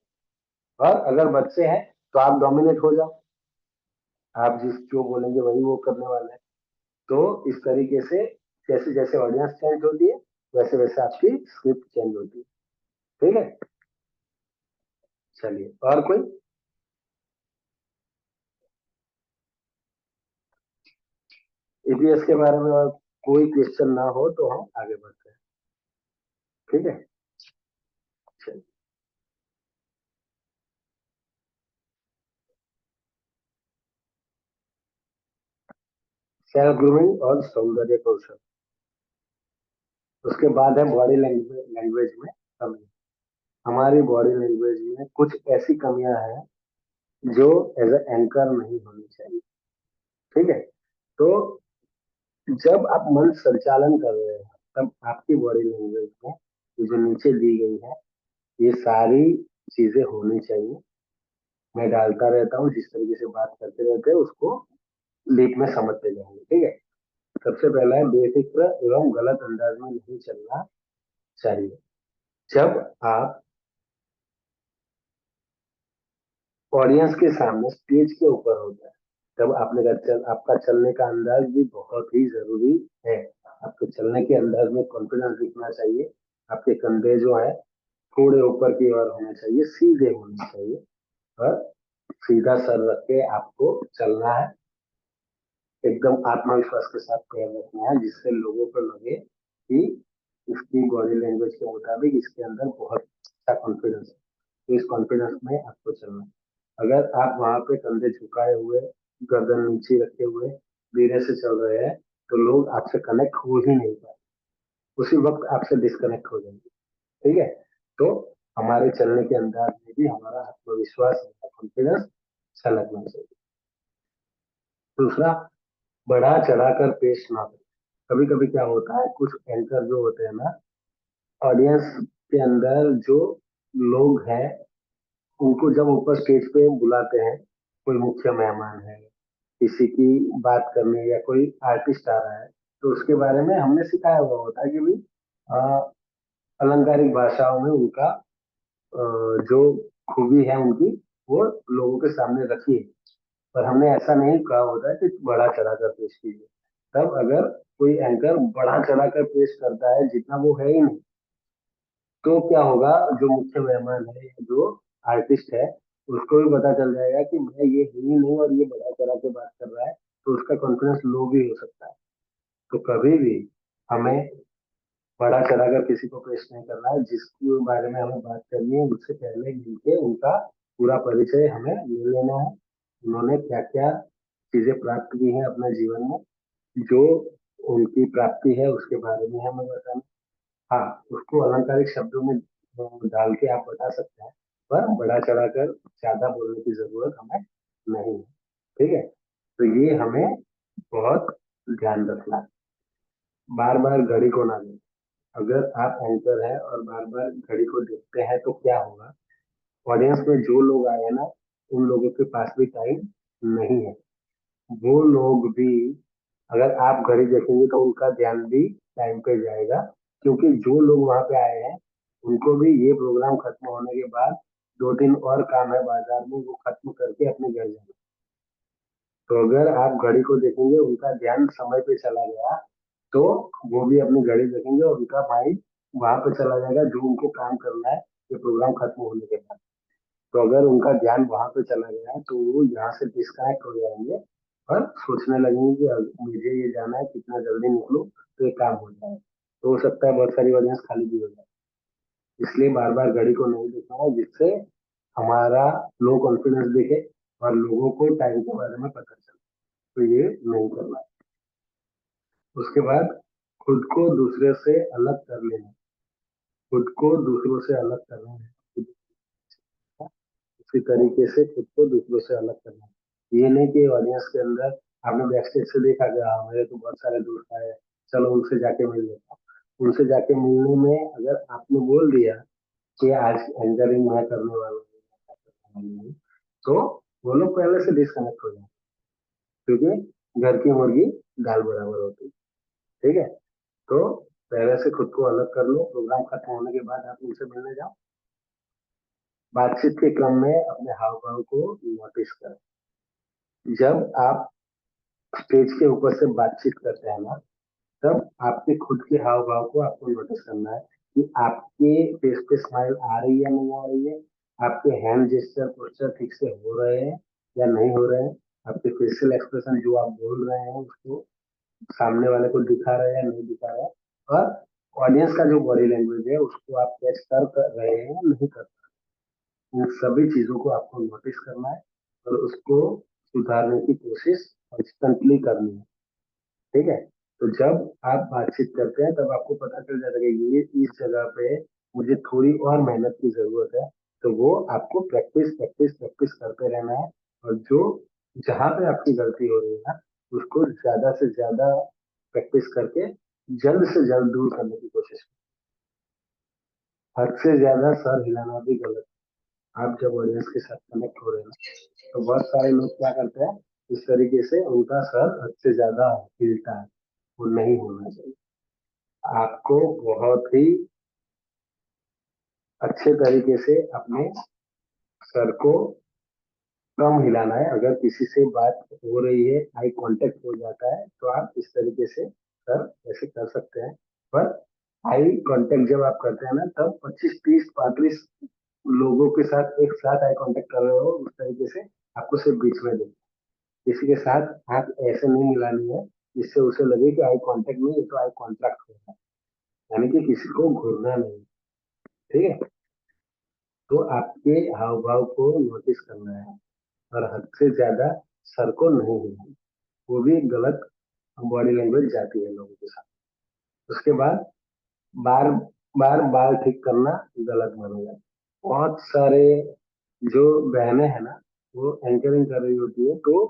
Speaker 2: है। और अगर बच्चे हैं, तो आप डोमिनेट हो जाओ, आप जो बोलेंगे वही वो करने वाले हैं। तो इस तरीके से जैसे जैसे ऑडियंस चेंज होती है, वैसे वैसे आपकी स्क्रिप्ट चेंज होती है। ठीक है, चलिए, और कोई? ईपीएस के बारे में और कोई क्वेश्चन ना हो तो हम आगे बढ़ते हैं। ठीक है, चलिए। सेल्फ ग्रूमिंग और सौंदर्य कौशल। उसके बाद है बॉडी लैंग्वेज में कमी। हमारी बॉडी लैंग्वेज में कुछ ऐसी कमियां हैं जो एज ए एंकर नहीं होनी चाहिए। ठीक है, तो जब आप मन संचालन कर रहे हैं, तब आपकी बॉडी लैंग्वेज में ये जो नीचे दी गई है, ये सारी चीजें होनी चाहिए। मैं डालता रहता हूँ, जिस तरीके से बात करते रहते हैं उसको डीप में समझते जाएंगे। ठीक है, सबसे पहला है, बेफिक्र एवं गलत अंदाज में नहीं चलना चाहिए। जब आप ऑडियंस के सामने स्टेज के ऊपर होता है, तब आपका चलने का अंदाज भी बहुत ही जरूरी है। आपके चलने के अंदाज में कॉन्फिडेंस दिखना चाहिए। आपके कंधे जो है थोड़े ऊपर की ओर होने चाहिए, सीधे होने चाहिए, और सीधा सर रख के आपको चलना है। एकदम आत्मविश्वास के साथ पैर रखना है, जिससे लोगों को लगे कि इसकी बॉडी लैंग्वेज के मुताबिक इसके अंदर बहुत अच्छा कॉन्फिडेंस है। तो इस कॉन्फिडेंस में आपको चलना है। अगर आप वहां पे कंधे झुकाए हुए, गर्दन नीचे रखे हुए धीरे से चल रहे हैं, तो लोग आपसे कनेक्ट हो ही नहीं पाए, उसी वक्त आपसे डिस्कनेक्ट हो जाएंगे। ठीक है, तो हमारे चलने के अंदाज में भी हमारा आत्मविश्वास, हमारा कॉन्फिडेंस झलकना चाहिए। दूसरा, बढ़ा चढ़ाकर पेश ना करें। कभी कभी क्या होता है, कुछ एंकर जो होते हैं ना, ऑडियंस के अंदर जो लोग हैं, उनको जब ऊपर स्टेज पे बुलाते हैं, कोई मुख्य मेहमान है, किसी की बात करने, या कोई आर्टिस्ट आ रहा है, तो उसके बारे में हमने सिखाया हुआ होता है कि भाई अलंकारिक भाषाओं में उनका जो खूबी है उनकी वो लोगों के सामने रखिए, पर हमने ऐसा नहीं कहा होता है कि बढ़ा चढ़ा कर पेश कीजिए। तब अगर कोई एंकर बढ़ा चढ़ा कर पेश करता है जितना वो है ही नहीं, तो क्या होगा, जो मुख्य मेहमान है या जो आर्टिस्ट है उसको भी पता चल जाएगा कि मैं ये हूँ ही नहीं और ये बढ़ा चढ़ा के बात कर रहा है, तो उसका कॉन्फिडेंस लो भी हो सकता है। तो कभी भी हमें बढ़ा चढ़ा कर किसी को पेश नहीं करना है। जिसके बारे में हमें बात करनी है उससे पहले मिलके उनका पूरा परिचय हमें ले लेना है। उन्होंने क्या क्या चीजें प्राप्त की हैं अपने जीवन में, जो उनकी प्राप्ति है उसके बारे में हमें बताना। हाँ, उसको अलंकारिक शब्दों में डाल के आप बता सकते हैं, पर बढ़ा चढ़ा कर ज्यादा बोलने की जरूरत हमें नहीं है। ठीक है, तो ये हमें बहुत ध्यान रखना है। बार बार घड़ी को ना देखें। अगर आप एंकर हैं और बार बार घड़ी को देखते हैं तो क्या होगा, ऑडियंस में जो लोग आए हैं ना, उन लोगों के पास भी टाइम नहीं है। वो लोग भी अगर आप घड़ी देखेंगे तो उनका ध्यान भी टाइम पे जाएगा, क्योंकि जो लोग वहां पे आए हैं उनको भी ये प्रोग्राम खत्म होने के बाद 2 दिन और काम है बाजार में, वो खत्म करके अपने घर जाना। तो अगर आप घड़ी को देखेंगे उनका ध्यान समय पे चला गया, तो वो भी अपनी घड़ी देखेंगे और उनका माइंड वहां पे चला जाएगा जो उनको काम करना है ये प्रोग्राम खत्म होने के बाद। तो अगर उनका ध्यान वहां पे चला गया तो वो यहाँ से डिस्कनेक्ट हो जाएंगे और सोचने लगेंगे कि अब मुझे ये जाना है, कितना जल्दी निकलूं तो ये काम हो जाए। तो हो सकता है बहुत सारी ऑडियंस खाली भी हो जाए। इसलिए बार बार घड़ी को नहीं देखना है, जिससे हमारा लो कॉन्फिडेंस दिखे और लोगों को टाइम के बारे में पता चले। तो ये नहीं करना है। उसके बाद खुद को दूसरे से अलग कर लेना। खुद को दूसरों से अलग करना है, उसी तरीके से खुद को दूसरों से अलग करना है। ये नहीं कि ऑडियंस के अंदर आपने बैक स्टेज से देखा कि हाँ मेरे तो बहुत सारे दोस्त आए, चलो उनसे जाके मिल लेता हूँ। उनसे जाके मिलने में अगर आपने बोल दिया कि आज एंकरिंग मैं करने वाला हूँ, तो वो लोग पहले से डिस्कनेक्ट हो जाए, क्योंकि घर की मुर्गी दाल बराबर होती है। ठीक है, तो पहले से खुद को अलग कर लो। प्रोग्राम खत्म होने के बाद आप उनसे मिलने जाओ। बातचीत के क्रम में अपने हाव भाव को नोटिस करें। जब आप स्टेज के ऊपर से बातचीत करते हैं ना, तब आपके खुद के हाव भाव को आपको नोटिस करना है कि आपके फेस पे स्माइल आ रही है या नहीं आ रही है, आपके हैंड जेस्चर पोस्चर ठीक से हो रहे हैं या नहीं हो रहे हैं, आपके फेशियल एक्सप्रेशन जो आप बोल रहे हैं उसको सामने वाले को दिखा रहे हैं या नहीं दिखा रहे हैं, और ऑडियंस का जो बॉडी लैंग्वेज है उसको आप कैच कर रहे हैं या नहीं कर रहे हैं। इन सभी चीजों को आपको नोटिस करना है और उसको सुधारने की कोशिश कॉन्स्टेंटली करनी है। ठीक है, तो जब आप बातचीत करते हैं तब आपको पता चल जाता है कि ये इस जगह पे मुझे थोड़ी और मेहनत की जरूरत है। तो वो आपको प्रैक्टिस प्रैक्टिस प्रैक्टिस करते रहना है, और जो जहाँ पे आपकी गलती हो रही है ना, उसको ज्यादा से ज्यादा प्रैक्टिस करके जल्द से जल्द दूर करने की कोशिश करें। हद से ज्यादा सर हिलाना भी गलत है। आप जब ऑडियंस के साथ कनेक्ट हो रहे हैं ना, तो बहुत सारे लोग क्या करते हैं, इस तरीके से उनका सर हद से ज्यादा हिलता है, वो नहीं होना चाहिए। आपको बहुत ही अच्छे तरीके से अपने सर को कम हिलाना है। अगर किसी से बात हो रही है, आई कांटेक्ट हो जाता है, तो आप इस तरीके से सर ऐसे कर सकते हैं। पर आई कांटेक्ट जब आप करते हैं ना, तब 25, 30, 35 लोगों के साथ एक साथ आई कांटेक्ट कर रहे हो, उस तरीके से आपको सिर्फ बीच में देखना है। किसी के साथ हाथ ऐसे नहीं मिलानी है जिससे उसे लगे कि आई कांटेक्ट नहीं, ये तो आई कॉन्ट्रैक्ट हो रहा है। यानी कि किसी को घूरना नहीं। ठीक है, तो आपके हाव भाव को नोटिस करना है और हद से ज्यादा सर को नहीं हिलाना। वो भी गलत बॉडी लैंग्वेज जाती है लोगों के साथ। उसके बाद बार बार बाल ठीक करना गलत माना जाता है। बहुत सारे जो बहनें हैं ना, वो एंकरिंग कर रही होती है तो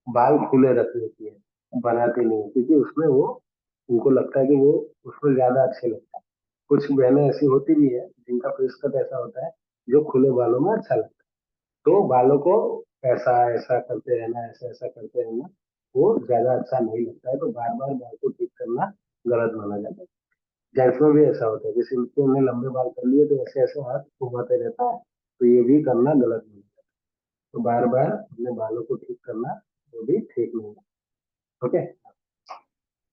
Speaker 2: बाल खुले रख लेती है, बनाती नहीं है, क्योंकि उसमें वो उनको लगता है कि वो उसमें ज्यादा अच्छे लगता है। कुछ बहनें ऐसी होती भी है जिनका फेस कट ऐसा होता है जो खुले बालों में अच्छा लगता है। तो बालों को ऐसा ऐसा करते रहना, ऐसा ऐसा करते रहना, वो ज्यादा अच्छा नहीं लगता है। तो बार बार बाल को ठीक करना गलत माना जाता है। जेंट्स में भी ऐसा होता है, जैसे इनके हमने लंबे बाल कर लिए तो ऐसे ऐसे हाथ घुमाते रहता है, तो ये भी करना गलत नहीं है। तो बार बार अपने बालों को ठीक करना वो भी ठीक नहीं है। ओके,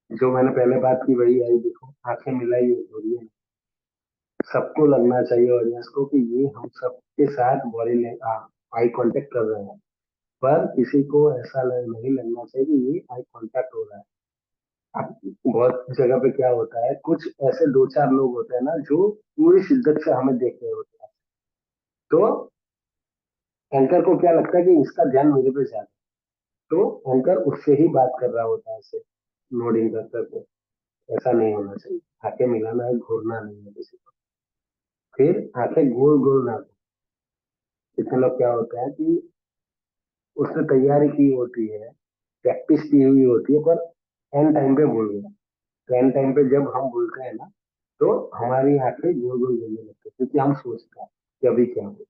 Speaker 2: जो मैंने पहले बात की वही आई, देखो आंखें मिलाई हो रही है, सबको लगना चाहिए ऑडियंस को कि ये हम सबके साथ बॉडी आई कांटेक्ट कर रहे हैं, पर किसी को ऐसा नहीं लगना चाहिए कि ये आई कांटेक्ट हो रहा है। अब बहुत जगह पे क्या होता है, कुछ ऐसे दो चार लोग होते हैं ना जो पूरी शिद्दत से हमें देख रहे होते हैं, तो एंकर को क्या लगता है कि इसका ध्यान मेरे पे ज्यादा है, तो एंकर उससे ही बात कर रहा होता है, ऐसे नोडिंग कर करके। ऐसा नहीं होना चाहिए, आंखें मिलाना है, घूरना नहीं है किसी को। फिर आंखें गोल गोल ना, कितने लोग क्या होता है कि उसने तैयारी की होती है, प्रैक्टिस की हुई होती है, पर एंड टाइम पे बोल गया। तो एंड टाइम पे जब हम बोलते हैं ना, तो हमारी आंखें गोल गोल घूमने लगती है, क्योंकि हम सोचते हैं कि अभी क्या हो।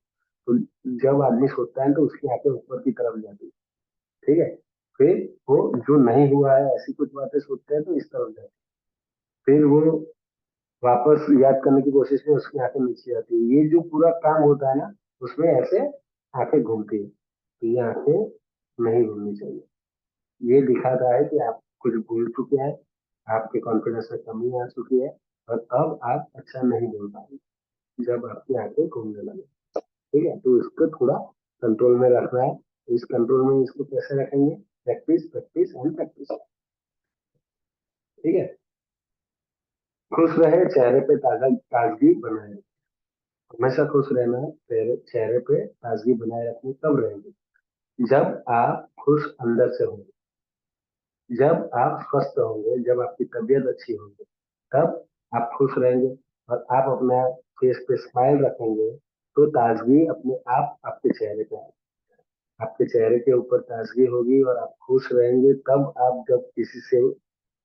Speaker 2: तो जब आदमी सोचता है तो उसकी आंखें ऊपर की तरफ जाती है, ठीक है। फिर वो जो नहीं हुआ है ऐसी कुछ बातें सोचते हैं तो इस तरफ जाती है, फिर वो वापस याद करने की कोशिश में उसकी आंखें नीचे आती है। ये जो पूरा काम होता है ना, उसमें ऐसे आंखें घूमती है, तो ये आंखें नहीं घूमनी चाहिए। ये दिखाता है कि आप कुछ भूल चुके हैं, आपके कॉन्फिडेंस में कमी आ चुकी है, और अब आप अच्छा नहीं बोल पाएंगे जब आपकी आंखें घूमने लगे। ठीक है, तो इसको थोड़ा कंट्रोल में रखना है। इस कंट्रोल में इसको कैसे रखेंगे? Practice practice and practice. ठीक है, खुश रहे, चेहरे पे ताजगी बनाए रखें। हमेशा खुश रहना है, चेहरे पे ताजगी बनाए रखनी कब रहेगी? जब आप खुश अंदर से होंगे, जब आप स्वस्थ होंगे, जब आपकी तबीयत अच्छी होगी, तब आप खुश रहेंगे। और आप अपने फेस पे स्माइल रखेंगे तो ताजगी अपने आप आपके चेहरे पे आएगी। आपके चेहरे के ऊपर ताजगी होगी और आप खुश रहेंगे, तब आप जब किसी से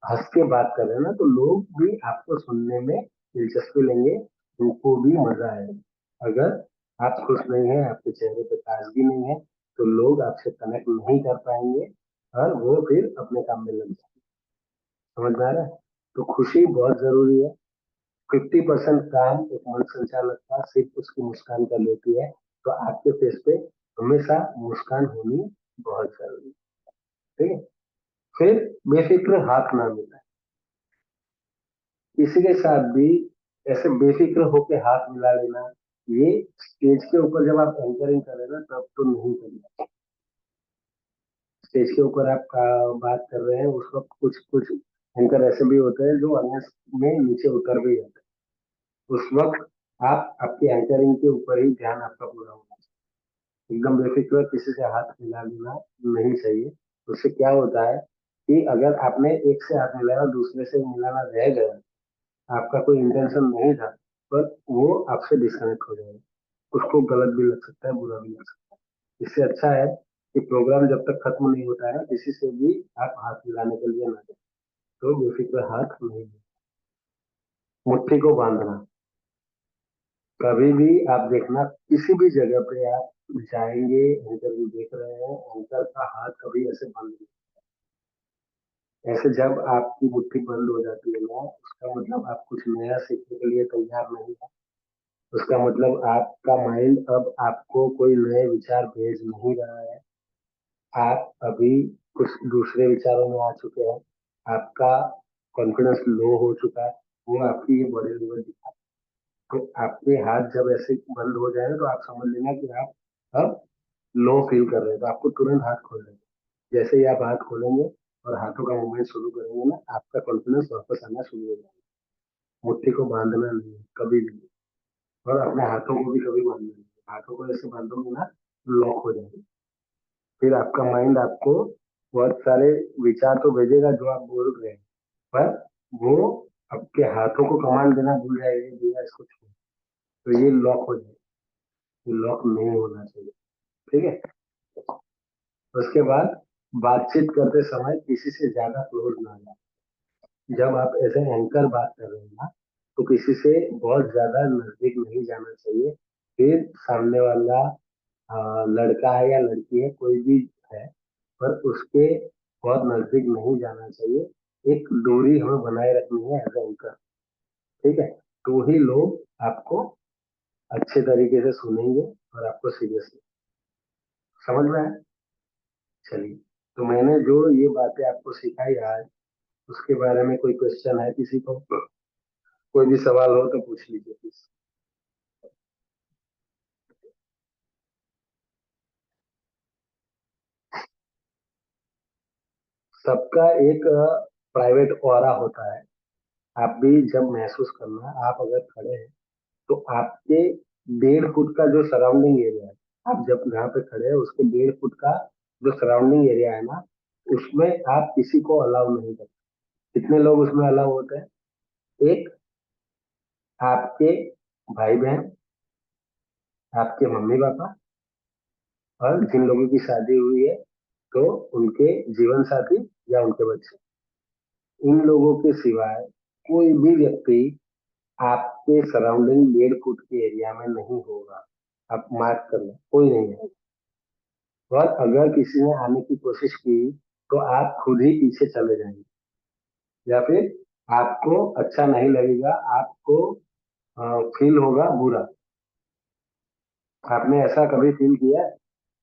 Speaker 2: हंस के बात कर रहे हैं ना, तो लोग भी आपको सुनने में दिलचस्पी लेंगे, उनको भी मजा आएगा। अगर आप खुश नहीं है, आपके चेहरे पे ताजगी नहीं है, तो लोग आपसे कनेक्ट नहीं कर पाएंगे और वो फिर अपने काम में लग जाएंगे। समझ में आ रहा है? तो खुशी बहुत जरूरी है। 50% काम एक मन संचालक का सिर्फ उसकी मुस्कान कर लेती है, तो आपके फेस पे हमेशा मुस्कान होनी बहुत जरूरी है। ठीक है, फिर बेफिक्र हाथ ना मिलाए। किसी के साथ भी ऐसे बेफिक्र होके हाथ मिला लेना, ये स्टेज के ऊपर जब आप एंकरिंग कर रहे हैं ना, तब तो नहीं करना। स्टेज के ऊपर आप बात कर रहे हैं, उस वक्त कुछ कुछ एंकर ऐसे भी होते हैं जो ऑडियंस में नीचे उतर भी जाते हैं। उस वक्त आप आपकी एंकरिंग के ऊपर ही ध्यान आपका पूरा होना चाहिए। एकदम बेफिक्र किसी से हाथ मिला लेना नहीं चाहिए। उससे क्या होता है कि अगर आपने एक से हाथ मिलाया और दूसरे से मिलाना रह गया, आपका कोई इंटेंशन नहीं था, पर वो आपसे डिस्कनेक्ट हो जाएगा, उसको गलत भी लग सकता है, बुरा भी लग सकता है। इससे अच्छा है कि प्रोग्राम जब तक खत्म नहीं होता है, किसी से भी आप हाथ मिलाने के लिए ना जाए। तो बेफिक्र हाथ नहीं, मुट्ठी को बांधना। कभी भी आप देखना, किसी भी जगह पे आप जाएंगे, इंटरव्यू देख रहे हैं, एंकर का हाथ कभी ऐसे बंद नहीं। ऐसे जब आपकी मुट्ठी बंद हो जाती है ना, उसका मतलब आप कुछ नया सीखने के लिए तैयार नहीं है। उसका मतलब आपका माइंड अब आपको कोई नए विचार भेज नहीं रहा है। आप अभी कुछ दूसरे विचारों में आ चुके हैं, आपका कॉन्फिडेंस लो हो चुका है, वो आपकी ये बॉडी लैंग्वेज दिखा है। तो आपके हाथ जब ऐसे बंद हो जाए तो आप समझ लेना कि आप अब लो फील कर रहे हैं, तो आपको तुरंत हाथ खोल लेंगे। जैसे ही आप हाथ खोलेंगे और हाथों का मूवमेंट शुरू करेंगे ना, आपका कॉन्फिडेंस वापस आना शुरू हो जाएगा। मुट्ठी को बांधना नहीं है कभी भी, और अपने हाथों को भी कभी बांधना नहीं है। हाथों को ऐसे बांधोगे ना, लॉक हो जाएगी। फिर आपका माइंड आपको बहुत सारे विचार तो भेजेगा जो आप बोल रहे हैं, पर वो आपके हाथों को कमांड देना भूल जाएगा, भैया इसको छोड़। तो ये लॉक हो जाएगा, ये लॉक नहीं होना चाहिए। ठीक है, उसके बाद बातचीत करते समय किसी से ज्यादा क्लोज ना जाए। जब आप ऐसे एंकर बात कर रहे हैं ना, तो किसी से बहुत ज्यादा नजदीक नहीं जाना चाहिए। फिर सामने वाला लड़का है या लड़की है, कोई भी है, पर उसके बहुत नजदीक नहीं जाना चाहिए। एक दूरी हमें बनाए रखनी है एज एंकर। ठीक है, तो ही लोग आपको अच्छे तरीके से सुनेंगे और आपको सीरियसली समझ में आए। चलिए, तो मैंने जो ये बातें आपको सिखाई आज, उसके बारे में कोई क्वेश्चन है किसी को? कोई भी सवाल हो तो पूछ लीजिए प्लीज। सबका एक प्राइवेट ऑरा होता है। आप भी जब महसूस करना, आप अगर खड़े हैं तो आपके 1.5 फुट का जो सराउंडिंग एरिया है, आप जब जहाँ पे खड़े हैं उसके 1.5 फुट का जो सराउंडिंग एरिया है ना, उसमें आप किसी को अलाउ नहीं करते। कितने लोग उसमें अलाउ होते हैं? एक, आपके भाई बहन, आपके मम्मी पापा, और जिन लोगों की शादी हुई है तो उनके जीवन साथी या उनके बच्चे। इन लोगों के सिवाय कोई भी व्यक्ति आपके सराउंडिंग 1.5 फुट के एरिया में नहीं होगा। आप मार्क कर लो, कोई नहीं है। और अगर किसी ने आने की कोशिश की तो आप खुद ही पीछे चले जाएंगे, या फिर आपको अच्छा नहीं लगेगा, आपको फील होगा बुरा। आपने ऐसा कभी फील किया है?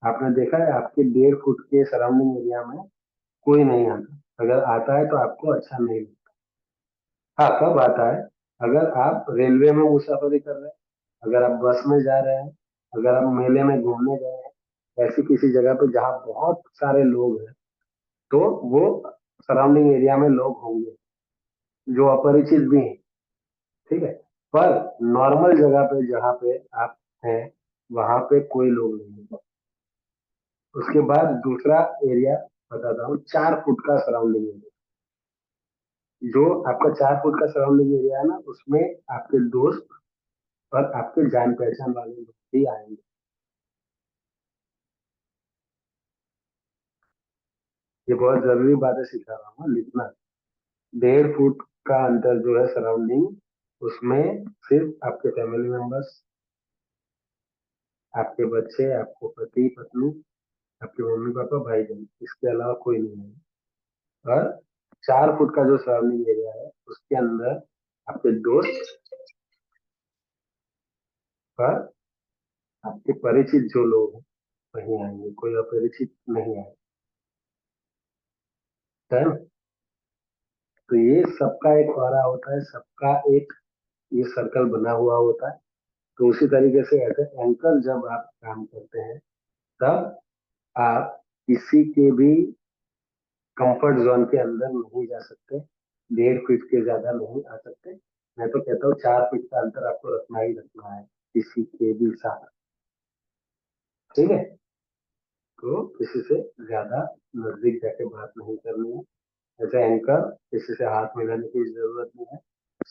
Speaker 2: आपने देखा है आपके 1.5 फुट के सराउंडिंग एरिया में कोई नहीं आता? अगर आता है तो आपको अच्छा नहीं लगता। हाँ, कब आता है? अगर आप रेलवे में मुसाफरी कर रहे हैं, अगर आप बस में जा रहे हैं, अगर आप मेले में घूमने गए हैं, ऐसी किसी जगह पे जहाँ बहुत सारे लोग हैं, तो वो सराउंडिंग एरिया में लोग होंगे जो अपरिचित भी हैं। ठीक है, पर नॉर्मल जगह पे जहाँ पे आप हैं वहां पे कोई लोग नहीं है। उसके बाद दूसरा एरिया बताता हूँ, 4 फुट का सराउंडिंग एरिया। जो आपका 4 फुट का सराउंडिंग एरिया है ना, उसमें आपके दोस्त और आपके जान पहचान वाले लोग भी आएंगे। ये बहुत जरूरी बातें सिखा रहा हूँ, लिखना। 1.5 फुट का अंतर जो है सराउंडिंग, उसमें सिर्फ आपके फैमिली मेंबर्स, आपके बच्चे, आपको पति पत्नी, आपके मम्मी पापा, भाई बहन, इसके अलावा कोई नहीं है। और 4 फुट का जो सराउंडिंग एरिया है उसके अंदर आपके दोस्त और आपके परिचित जो लोग हैं वही आएंगे, कोई अपरिचित नहीं आएगा। है ना? तो ये सबका एक ऑरा होता है, सबका एक ये सर्कल बना हुआ होता है। तो उसी तरीके से ऐसे एंकर जब आप काम करते हैं तब आप किसी के भी कंफर्ट जोन के अंदर नहीं जा सकते, 1.5 फीट के ज्यादा नहीं आ सकते। मैं तो कहता हूँ 4 फीट का अंतर आपको रखना ही रखना है किसी के भी साथ। ठीक है, तो किसी से ज्यादा नजदीक जाके बात नहीं करनी है। ऐसे एंकर किसी से हाथ मिलाने की जरूरत नहीं है।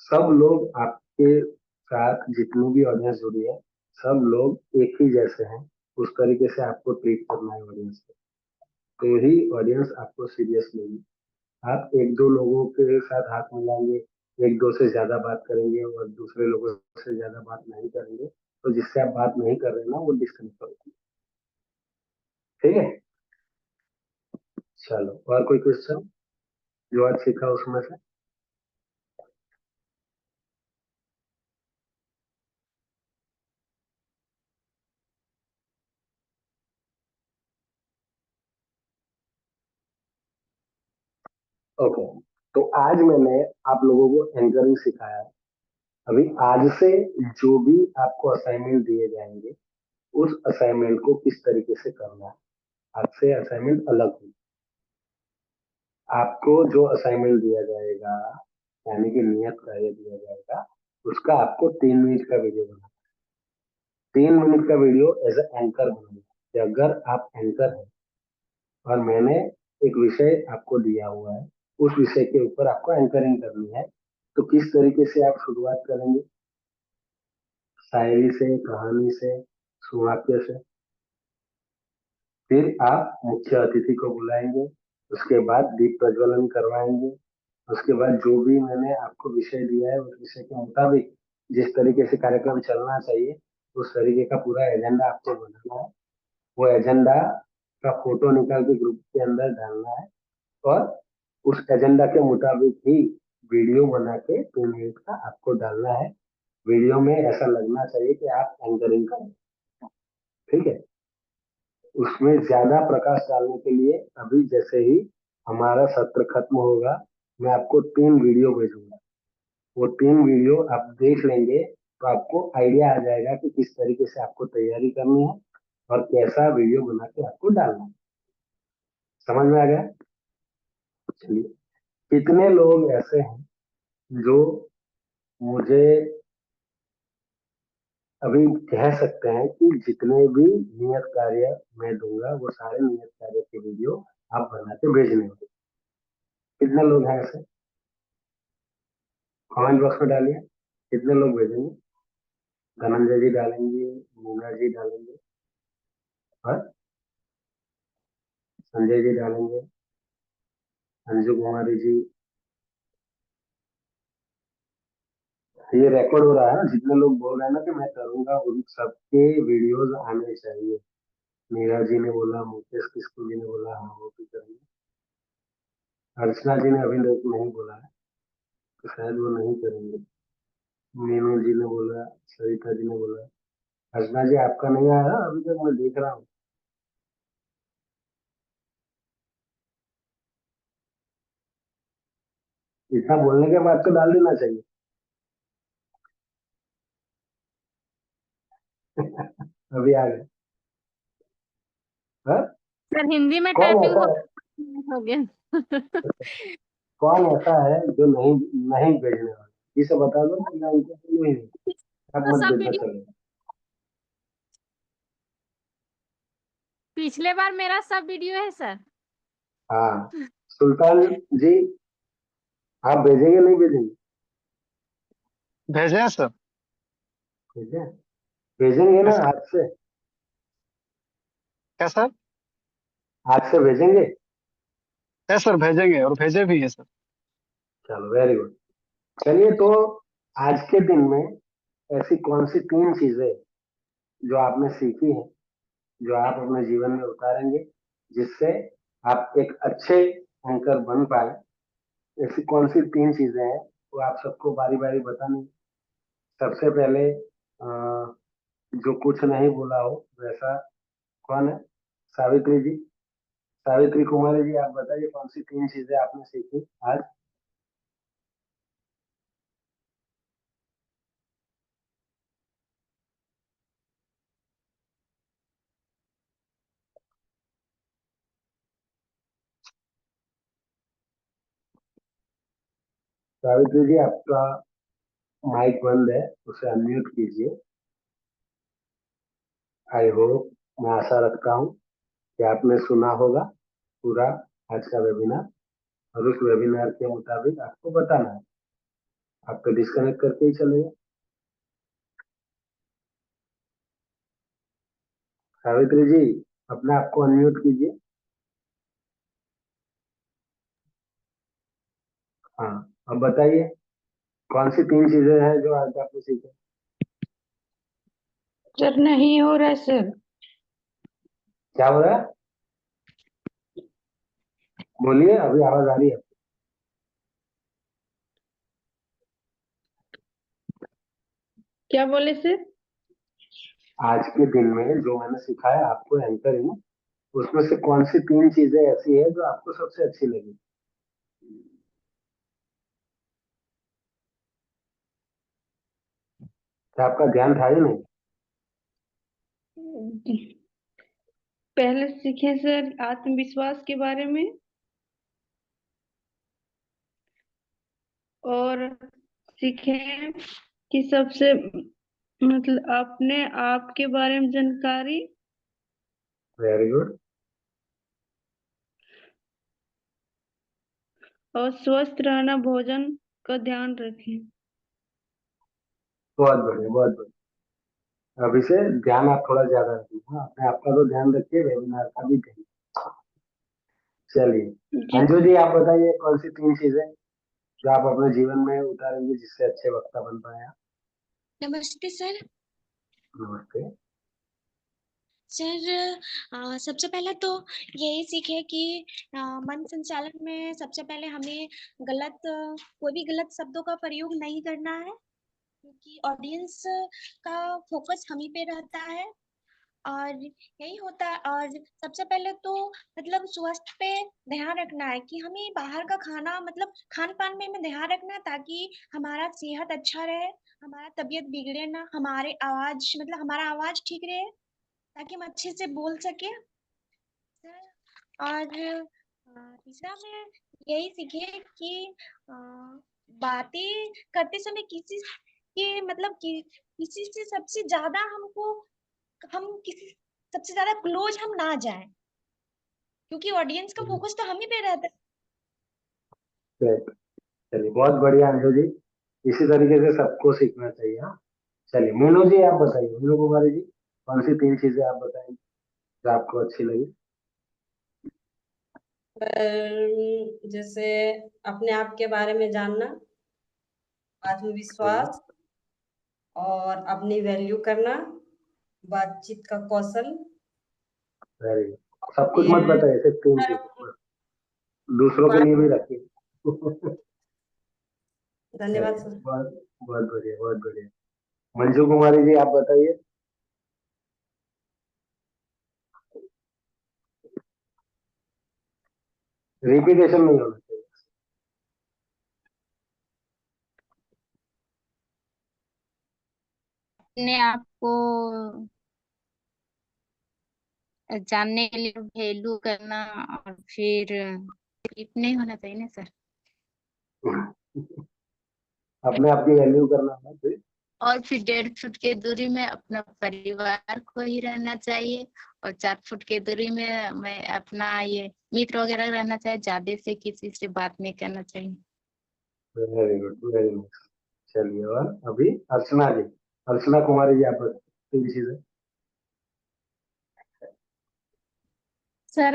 Speaker 2: सब लोग आपके साथ, जितनी भी ऑडियंस जुड़ी है, सब लोग एक ही जैसे हैं। उस तरीके से आपको ट्रीट करना है ऑडियंस को, तो ही ऑडियंस आपको सीरियस लेगी। आप एक दो लोगों के साथ हाथ मिलाएंगे, एक दो से ज्यादा बात करेंगे और दूसरे लोगों से ज्यादा बात नहीं करेंगे, तो जिससे आप बात नहीं कर रहे ना वो डिस्कनेक्ट होगी। ठीक है, चलो, और कोई क्वेश्चन जो आज सीखा उसमें से? ओके, तो आज मैंने आप लोगों को एंकरिंग सिखाया है। अभी आज से जो भी आपको असाइनमेंट दिए जाएंगे उस असाइनमेंट को किस तरीके से करना है, आज से असाइनमेंट अलग होगी। आपको जो असाइनमेंट दिया जाएगा, यानी कि नियत कार्य दिया जाएगा, उसका आपको 3 मिनट का वीडियो बनाना है। 3 मिनट का वीडियो एज ए एंकर बनाना है कि अगर आप एंकर हैं और मैंने एक विषय आपको दिया हुआ है, उस विषय के ऊपर आपको एंकरिंग करनी है, तो किस तरीके से आप शुरुआत करेंगे? शायरी से, कहानी से, सुवाक्य से। फिर आप मुख्य अतिथि को बुलाएंगे, उसके बाद दीप प्रज्वलन करवाएंगे। उसके बाद जो भी मैंने आपको विषय दिया है उस विषय के मुताबिक जिस तरीके से कार्यक्रम चलना चाहिए उस तरीके का पूरा एजेंडा आपको बनाना है। वो एजेंडा का फोटो निकाल के ग्रुप के अंदर डालना है और उस एजेंडा के मुताबिक ही वीडियो बना के 2 मिनट का आपको डालना है। वीडियो में ऐसा लगना चाहिए कि आप एंकरिंग कर रहे हैं, ठीक है। उसमें ज्यादा प्रकाश डालने के लिए अभी जैसे ही हमारा सत्र खत्म होगा, मैं आपको 3 वीडियो भेजूंगा। वो 3 वीडियो आप देख लेंगे तो आपको आइडिया आ जाएगा कि किस तरीके से आपको तैयारी करनी है और कैसा वीडियो बना के आपको डालना है। समझ में आ गया? चलिए, कितने लोग ऐसे हैं जो मुझे अभी कह सकते हैं कि जितने भी नियत कार्य मैं दूंगा वो सारे नियत कार्य के वीडियो आप बना के भेजने होंगे? कितने लोग हैं ऐसे? कमेंट बॉक्स में डालिए, कितने लोग भेजेंगे? धनंजय जी डालेंगे, मीना जी डालेंगे और संजय जी डालेंगे, अंजू कुमारी जी। ये रिकॉर्ड हो रहा है ना, जितने लोग बोल रहे हैं ना कि मैं करूंगा उन सबके वीडियोस आने चाहिए। मीरा जी ने बोला, मुकेश किस्कू जी ने बोला हाँ वो भी करेंगे। अर्चना जी ने अभी तक नहीं बोला है तो शायद वो नहीं करेंगे। मीनू जी ने बोला, सरिता जी ने बोला। अर्चना जी आपका नहीं आया अभी तक, मैं देख रहा हूँ। इतना बोलने के बाद तो डाल देना चाहिए। अभी आ गए। हाँ?
Speaker 5: सर हिंदी में
Speaker 2: कौन
Speaker 5: टाइपिंग
Speaker 2: ऐसा है,
Speaker 5: हो गया।
Speaker 2: कौन ऐसा है जो नहीं नहीं भेजने वाला? इसे बता दो ना, मैं उनको नहीं, आप
Speaker 5: तो
Speaker 2: मत
Speaker 5: सब
Speaker 2: भेजना
Speaker 5: वीडियो
Speaker 2: चलेगा।
Speaker 5: पिछले बार मेरा सब वीडियो है सर।
Speaker 2: हाँ, सुल्तान जी आप भेजेंगे नहीं भेजेंगे?
Speaker 10: भेजे हैं सर।
Speaker 2: भेजे, भेजेंगे ना
Speaker 10: यस सर।
Speaker 2: आज से?
Speaker 10: क्या सर?
Speaker 2: आज से भेजेंगे?
Speaker 10: यस सर, भेजेंगे और भेजे भी हैं सर।
Speaker 2: चलो वेरी गुड। चलिए, तो आज के दिन में ऐसी कौन सी 3 चीजें जो आपने सीखी हैं, जो आप अपने जीवन में उतारेंगे, जिससे आप एक अच्छे एंकर बन पाए? ऐसी कौन सी 3 चीजें हैं वो आप सबको बारी बारी बतानी। सबसे पहले जो कुछ नहीं बोला हो वैसा कौन है? सावित्री जी, सावित्री कुमारी जी, आप बताइए कौन सी 3 चीजें आपने सीखी आज? सावित्री जी आपका माइक बंद है, उसे अनम्यूट कीजिए। आई होप, मैं आशा रखता हूँ कि आपने सुना होगा पूरा आज का वेबिनार, और उस वेबिनार के मुताबिक आपको बताना है। आप तो डिस्कनेक्ट करके ही चलेगा। सावित्री जी अपने आप को अनम्यूट कीजिए। हाँ, अब बताइए कौन सी 3 चीजें हैं जो आज आपने सीखी?
Speaker 4: सर नहीं हो रहा है सर।
Speaker 2: क्या हो रहा है? बोलिए, अभी आवाज आ रही है।
Speaker 4: क्या बोले सर?
Speaker 2: आज के दिन में जो मैंने सिखाया आपको एंकरिंग, उसमें से कौन सी 3 चीजें ऐसी है जो आपको सबसे अच्छी लगी? क्या आपका ध्यान था ही नहीं?
Speaker 4: पहले सीखे सर आत्मविश्वास के बारे में, और सीखे कि सबसे मतलब अपने आप के बारे में जानकारी,
Speaker 2: वेरी गुड,
Speaker 4: और स्वस्थ रहना, भोजन का ध्यान रखें।
Speaker 2: बहुत बढ़िया, बहुत बढ़िया। अभी से ध्यान आप थोड़ा ज्यादा रखिए। हाँ, अपने आप का तो ध्यान रखिए, वेबिनार का भी ध्यान। चलिए,
Speaker 4: जी
Speaker 2: अंजू जी आप बताइए कौन सी 3 चीजें जो आप अपने जीवन में उतारेंगे जिससे अच्छे वक्ता बन पाए आप?
Speaker 9: नमस्ते सर।
Speaker 2: नमस्ते।
Speaker 9: सर सबसे पहले तो यही सीखे कि मन संचालन में सबसे पहले हमें कोई भी गलत शब्दों का प्रयोग नहीं करना है, क्योंकि ऑडियंस का फोकस हम ही पे रहता है और यही होता है। और सबसे पहले तो मतलब स्वास्थ्य पे ध्यान रखना है कि हमें बाहर का खाना मतलब खान पान में हमें ध्यान रखना है, ताकि हमारा सेहत अच्छा रहे, हमारा तबीयत बिगड़े ना, हमारा आवाज ठीक रहे, ताकि हम अच्छे से बोल सके। और तीसरा में यही सीखे कि बातें करते समय किसी के मतलब किसी से सबसे ज्यादा सबसे ज्यादा क्लोज हम ना जाए, क्योंकि ऑडियंस का फोकस तो हम ही पे रहता है।
Speaker 2: Great. चलिए बहुत बढ़िया अंशु जी, इसी तरीके से सबको सीखना चाहिए। हाँ, चलिए मीनू जी आप बताइए, मीनू कुमारी जी कौन सी 3 चीजें आप बताएंगे जो आपको अच्छी लगी?
Speaker 8: जैसे अपने आप के बारे में जानना, आत्मविश्वास और अपनी वैल्यू करना, बातचीत का कौशल।
Speaker 2: Very good. सब कुछ मत बताइए, सिर्फ 3 चीजें, दूसरों के लिए भी रखिए।
Speaker 8: धन्यवाद सर।
Speaker 2: बहुत बहुत बढ़िया, बहुत बढ़िया। मंजू कुमारी जी आप बताइए। रिपीटेशन नहीं होना चाहिए।
Speaker 5: अपने आप को जानने के लिए वैल्यू करना, और फिर स्लिप नहीं होना चाहिए ना सर।
Speaker 2: अपने आप की वैल्यू करना है फिर।
Speaker 5: और फिर 1.5 फुट की दूरी में अपना परिवार को ही रहना चाहिए, और 4 फुट की दूरी में मैं अपना ये मित्र वगैरह रहना चाहिए, ज्यादा से किसी से बात नहीं करना चाहिए।
Speaker 2: Very good, very good. चलिए, और अभी अर्चना जी, अर्चना कुमारी जी आप बताइए 3 चीजें।
Speaker 3: सर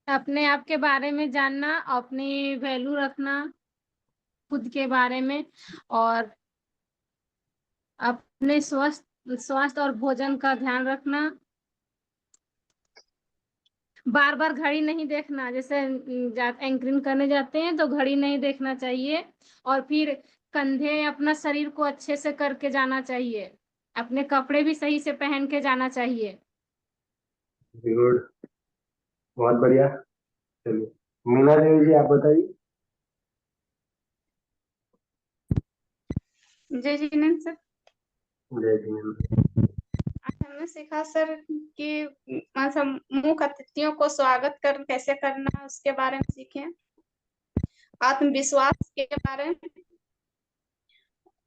Speaker 3: अपने आप के बारे में जानना, अपनी वैल्यू रखना खुद के बारे में, और अपने स्वास्थ्य और भोजन का ध्यान रखना। बार बार घड़ी नहीं देखना, जैसे एंकरिंग करने जाते हैं तो घड़ी नहीं देखना चाहिए, और फिर कंधे अपना शरीर को अच्छे से करके जाना चाहिए, अपने कपड़े भी सही से पहन के जाना चाहिए।
Speaker 2: वेरी गुड, बहुत बढ़िया। चलिए मीना देवी जी आप बताइए।
Speaker 3: जय जिनेंद्र सर।
Speaker 2: जय जिनेंद्र।
Speaker 3: आज हमने सीखा सर कि मतलब मुख्य अतिथियों को स्वागत कैसे करना है उसके बारे में सीखे, आत्मविश्वास के बारे में,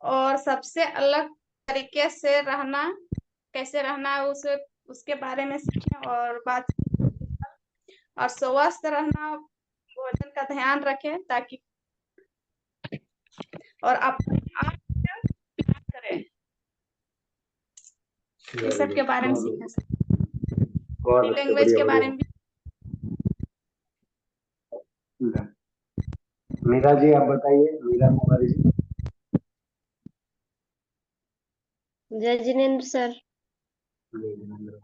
Speaker 3: और सबसे अलग तरीके से रहना कैसे रहना है उसके बारे में सीखे, और और स्वस्थ रहना, भोजन का ध्यान रखें ताकि, और अपने आप से प्यार करें, ये सब के बारे में सीखा सर।
Speaker 2: बहुत अच्छा,
Speaker 3: लैंग्वेज
Speaker 2: बढ़िया
Speaker 3: के बारे
Speaker 2: बढ़िया।
Speaker 3: में भी।
Speaker 2: मीरा जी आप बताइए, मीरा कुमारी जी।
Speaker 11: जय जिनेंद्र सर।
Speaker 2: जय जिनेंद्र।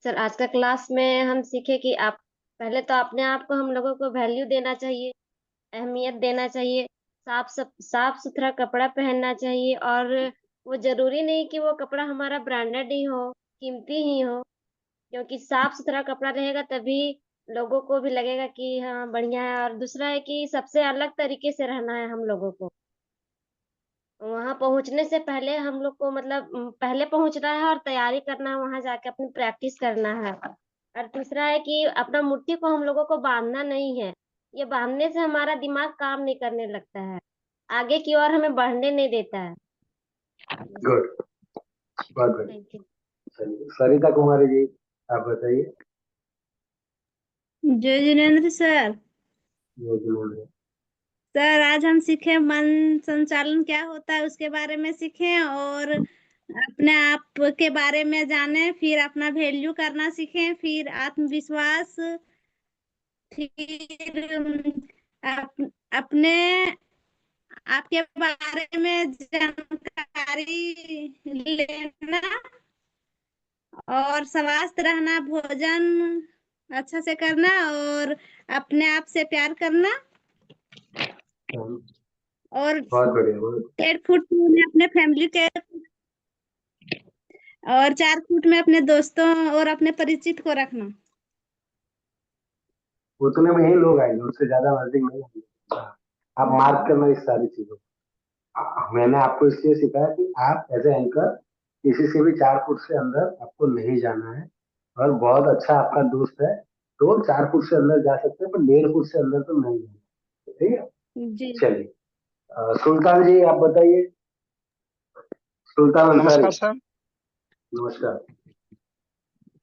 Speaker 11: सर आज का क्लास में हम सीखे कि आप पहले तो अपने आप को हम लोगों को वैल्यू देना चाहिए, अहमियत देना चाहिए, साफ सुथरा कपड़ा पहनना चाहिए, और वो जरूरी नहीं कि वो कपड़ा हमारा ब्रांडेड ही हो, कीमती ही हो, क्योंकि साफ सुथरा कपड़ा रहेगा तभी लोगों को भी लगेगा कि हाँ बढ़िया है। और दूसरा है कि सबसे अलग तरीके से रहना है हम लोगों को, वहां पहुंचने से पहले हम लोग को मतलब पहले पहुंचना है और तैयारी करना है, वहां जाके अपनी प्रैक्टिस करना है। और तीसरा है कि अपना मूर्ति को हम लोगों को बांधना नहीं है, ये बांधने से हमारा दिमाग काम नहीं करने लगता है, आगे की ओर हमें बढ़ने नहीं देता है।
Speaker 2: गुड, बहुत बढ़िया।
Speaker 11: Thank you.
Speaker 2: चलिए सरिता कुमारी जी आप बताइए।
Speaker 3: जय जिनेंद्र सर।
Speaker 2: जय जिनेंद्र।
Speaker 3: सर आज हम सीखे मन संचालन क्या होता है उसके बारे में सीखे, और अपने आप के बारे में जाने, फिर अपना वैल्यू करना सीखे, फिर आत्मविश्वास, फिर अपने आपके बारे में जानकारी लेना, और स्वस्थ रहना, भोजन अच्छा से करना और अपने आप से प्यार करना और
Speaker 2: बहुत बढ़िया, बहुत
Speaker 3: 1.5 फुट में अपने फैमिली के और 4 फुट में अपने दोस्तों और अपने परिचित को रखना।
Speaker 2: उतने में ही लोग आएंगे, उससे ज्यादा नजदीक नहीं आएंगे। हाँ, आप मार्क करना इस सारी चीजों को। मैंने आपको इसलिए सिखाया कि आप एज ए एंकर किसी से भी 4 फुट से अंदर आपको नहीं जाना है, और बहुत अच्छा आपका दोस्त है तो 4 फुट से अंदर जा सकते हैं, पर 1.5 फुट से अंदर तो नहीं जाना। ठीक है,
Speaker 3: जी।
Speaker 2: चलिए। सुल्तान जी आप बताइए। सुल्तान अंसारी,
Speaker 10: नमस्कार सर।
Speaker 2: नमस्कार।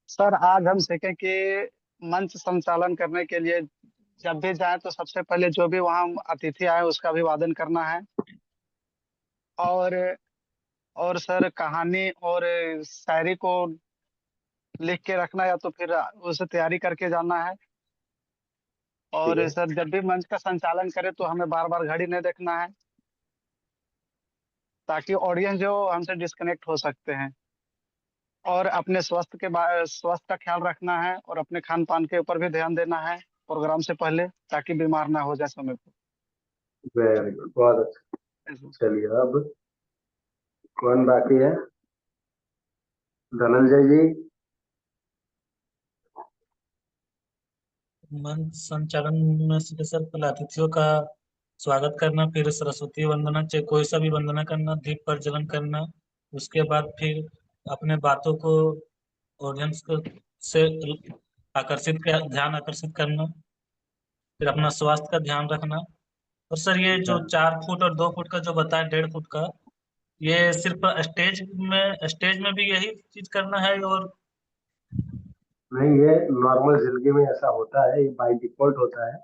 Speaker 10: सर आज हम सीखें कि मंच संचालन करने के लिए जब भी जाए तो सबसे पहले जो भी वहाँ अतिथि आए उसका अभिवादन करना है। और और सर कहानी और शायरी को लिख के रखना, या तो फिर उसे तैयारी करके जाना है।
Speaker 2: ठीक
Speaker 10: और
Speaker 2: है,
Speaker 10: सर जब भी मंच का संचालन करे तो हमें बार बार घड़ी नहीं देखना है, ताकि ऑडियंस जो हमसे डिस्कनेक्ट हो सकते हैं। और अपने स्वास्थ्य का ख्याल रखना है, और अपने खान पान के ऊपर भी ध्यान देना है प्रोग्राम से पहले, ताकि बीमार ना हो जाए समय
Speaker 2: वेरी गुड, बहुत अच्छा।
Speaker 10: पर।
Speaker 2: चलिए, अब कौन बाकी है? धनंजय जी।
Speaker 6: मंच संचालन में से सर पहले अतिथियों का स्वागत करना, फिर सरस्वती वंदना, चाहे कोई सा भी वंदना करना, दीप प्रज्वलन करना। उसके बाद फिर अपने बातों को ऑडियंस को से ध्यान आकर्षित करना, फिर अपना स्वास्थ्य का ध्यान रखना। और सर ये जो 4 फुट और 2 फुट का जो बताया, 1.5 फुट का, ये सिर्फ स्टेज में भी यही चीज करना है? और
Speaker 2: नहीं, ये नॉर्मल जिंदगी में ऐसा होता है, ये बाय डिफॉल्ट होता है,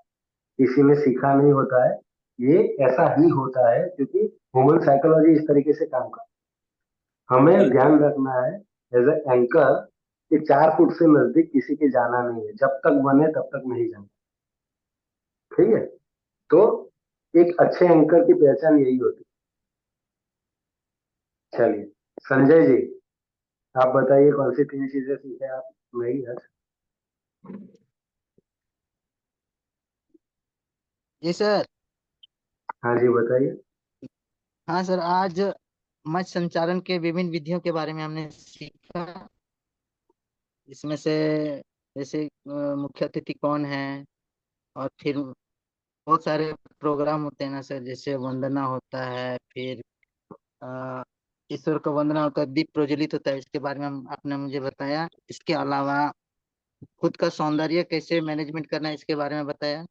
Speaker 2: किसी ने सीखा नहीं होता है। ये ऐसा ही होता है क्योंकि ह्यूमन साइकोलॉजी इस तरीके से काम करती है। हमें ध्यान रखना है एज ए एंकर कि 4 फुट से नजदीक किसी के जाना नहीं है, जब तक बने तब तक नहीं जाना। ठीक है, तो एक अच्छे एंकर की पहचान यही होती है। चलिए, संजय जी आप बताइए, कौन सी 3 चीजें सीखे आप नई आज?
Speaker 7: जी सर।
Speaker 2: हाँ जी, बताइए।
Speaker 7: हाँ सर, आज मंच संचालन के विभिन्न विधियों के बारे में हमने सीखा। इसमें से जैसे मुख्य अतिथि कौन है, और फिर बहुत सारे प्रोग्राम होते हैं ना सर, जैसे वंदना होता है, फिर अ, ईश्वर का वंदना होता है, दीप प्रज्वलित होता है, इसके बारे में आपने मुझे बताया। इसके अलावा खुद का सौंदर्य कैसे मैनेजमेंट करना है, इसके बारे में बताया।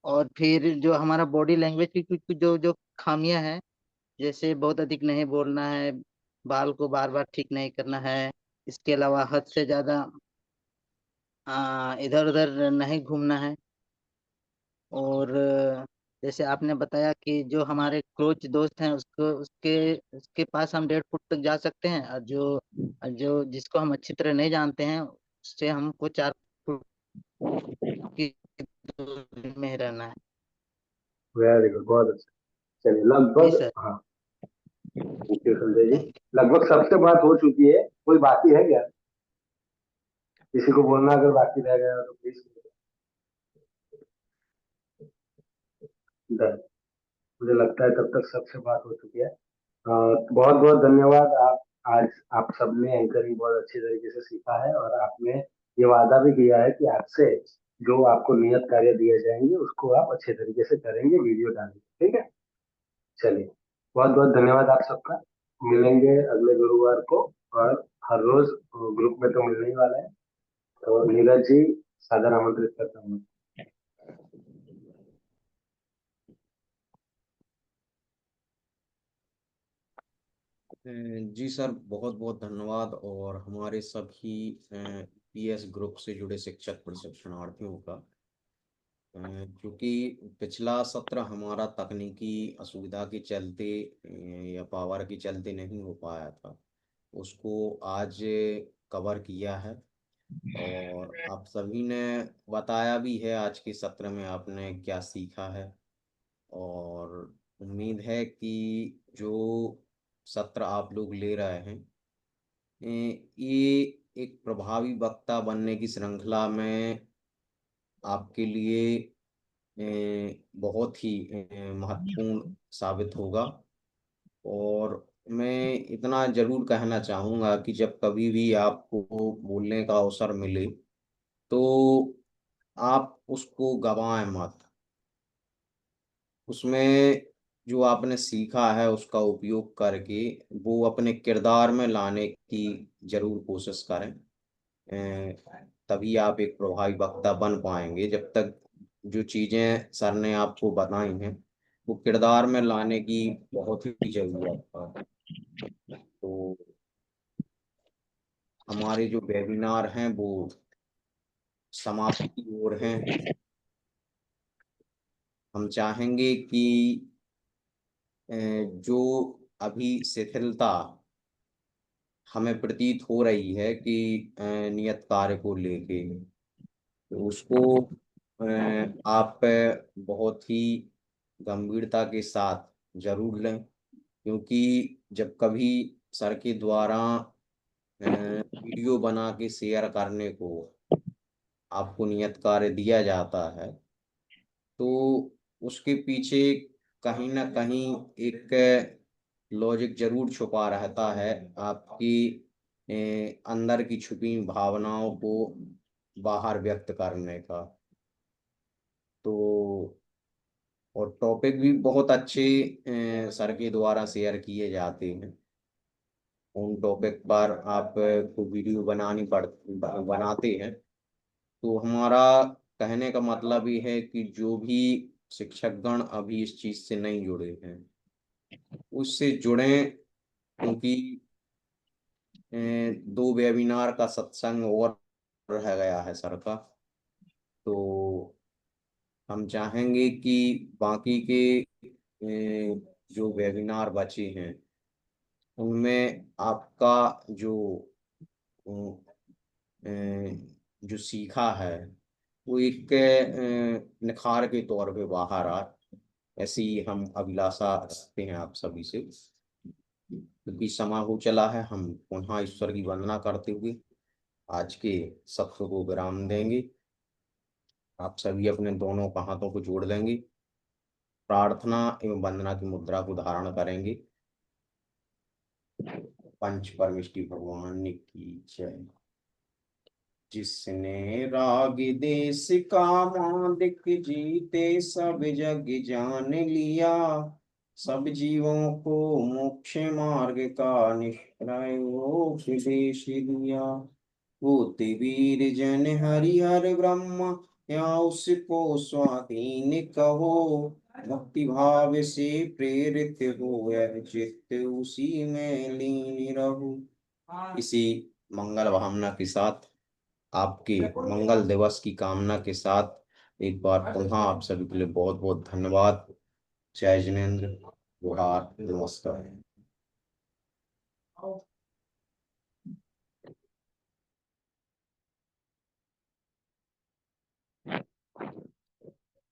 Speaker 7: और फिर जो हमारा बॉडी लैंग्वेज की कुछ कुछ जो खामियां हैं, जैसे बहुत अधिक नहीं बोलना है, बाल को बार बार ठीक नहीं करना है, इसके अलावा हद से ज्यादा इधर उधर नहीं घूमना है। और जैसे आपने बताया कि जो हमारे क्लोज दोस्त हैं उसको उसके उसके पास हम 1.5 फुट तक जा सकते हैं, और जो जिसको हम अच्छी तरह नहीं जानते हैं उससे हमको 4 फुट की दूरी में ही रहना है।
Speaker 2: वेरी गुड, बहुत अच्छा। चलिए,
Speaker 7: जी
Speaker 2: लगभग,
Speaker 7: सर।
Speaker 2: हाँ, thank you Sanjay ji.
Speaker 7: Thank
Speaker 2: लगभग सबसे बात हो चुकी है, कोई बाकी है क्या? किसी को बोलना अगर बाकी रह गया तो प्लीज। डन। मुझे लगता है तब तक सबसे बात हो चुकी है। बहुत बहुत धन्यवाद। आप आज आप सबने एंकरिंग बहुत अच्छी तरीके से सीखा है, और आपने ये वादा भी किया है कि आज से जो आपको नियत कार्य दिए जाएंगे उसको आप अच्छे तरीके से करेंगे, वीडियो डालेंगे। ठीक है, चलिए, बहुत बहुत धन्यवाद आप सबका। मिलेंगे अगले गुरुवार को, और हर रोज ग्रुप में तो मिलने ही वाला है। तो नीरज जी, सादर आमंत्रित करता हूँ।
Speaker 1: जी सर, बहुत बहुत धन्यवाद। और हमारे सभी पीएस ग्रुप से जुड़े शिक्षक प्रशिक्षणार्थियों का, क्योंकि पिछला सत्र हमारा तकनीकी असुविधा के चलते या पावर के चलते नहीं हो पाया था, उसको आज कवर किया है। और आप सभी ने बताया भी है आज के सत्र में आपने क्या सीखा है। और उम्मीद है कि जो सत्र आप लोग ले रहे हैं ये एक प्रभावी वक्ता बनने की श्रृंखला में आपके लिए बहुत ही महत्वपूर्ण साबित होगा। और मैं इतना जरूर कहना चाहूँगा कि जब कभी भी आपको बोलने का अवसर मिले तो आप उसको गंवाएं मत। उसमें जो आपने सीखा है उसका उपयोग करके वो अपने किरदार में लाने की जरूर कोशिश करें। तभी आप एक प्रभावी वक्ता बन पाएंगे। जब तक जो चीज़ें सर ने आपको बताई हैं वो किरदार में लाने की बहुत ही जरूरत है। तो हमारे जो वेबिनार हैं वो समाप्ति की ओर हैं। हम चाहेंगे कि जो अभी शिथिलता हमें प्रतीत हो रही है कि नियत कार्य को लेके, तो उसको आप बहुत ही गंभीरता के साथ जरूर लें। क्योंकि जब कभी सर के द्वारा वीडियो बना के शेयर करने को आपको नियत कार्य दिया जाता है तो उसके पीछे कहीं ना कहीं एक लॉजिक जरूर छुपा रहता है आपकी अंदर की छुपी भावनाओं को बाहर व्यक्त करने का। तो और टॉपिक भी बहुत अच्छे सर के द्वारा शेयर किए जाते हैं। उन टॉपिक पर आप को वीडियो बनाते हैं। तो हमारा कहने का मतलब ये है कि जो भी शिक्षकगण अभी इस चीज से नहीं जुड़े हैं उससे जुड़ें। क्योंकि 2 वेबिनार का सत्संग और रह गया है सर का। तो हम चाहेंगे कि बाकी के जो वेबिनार बचे हैं उनमें आपका जो अ, जो सीखा है वो एक निखार के तौर पे बाहर आए, ऐसी हम अभिलाषा रखते हैं आप सभी से। क्योंकि समय हो चला है, हम पुनः ईश्वर की वंदना करते हुए आज के सत्र को विराम देंगे। आप सभी अपने दोनों हाथों को जोड़ लेंगे, प्रार्थना एवं वंदना की मुद्रा को धारण करेंगे। पंच परमेष्टि भगवान की जय। जिसने राग देश का मालिक जीते सब जग जान लिया, सब जीवों को मोक्ष मार्ग का निश्चय उपदेश दिया। वो वीर जन हरिहर ब्रह्म या उसको स्वाधीन कहो, भक्ति भाव से प्रेरित हो यह चित्त उसी में लीन रहो। इसी मंगल भावना के साथ आपके मंगल दिवस की कामना के साथ एक बार पुनः आप सभी के लिए बहुत बहुत धन्यवाद। जय जिनेन्द्र, जोहार, नमस्कार।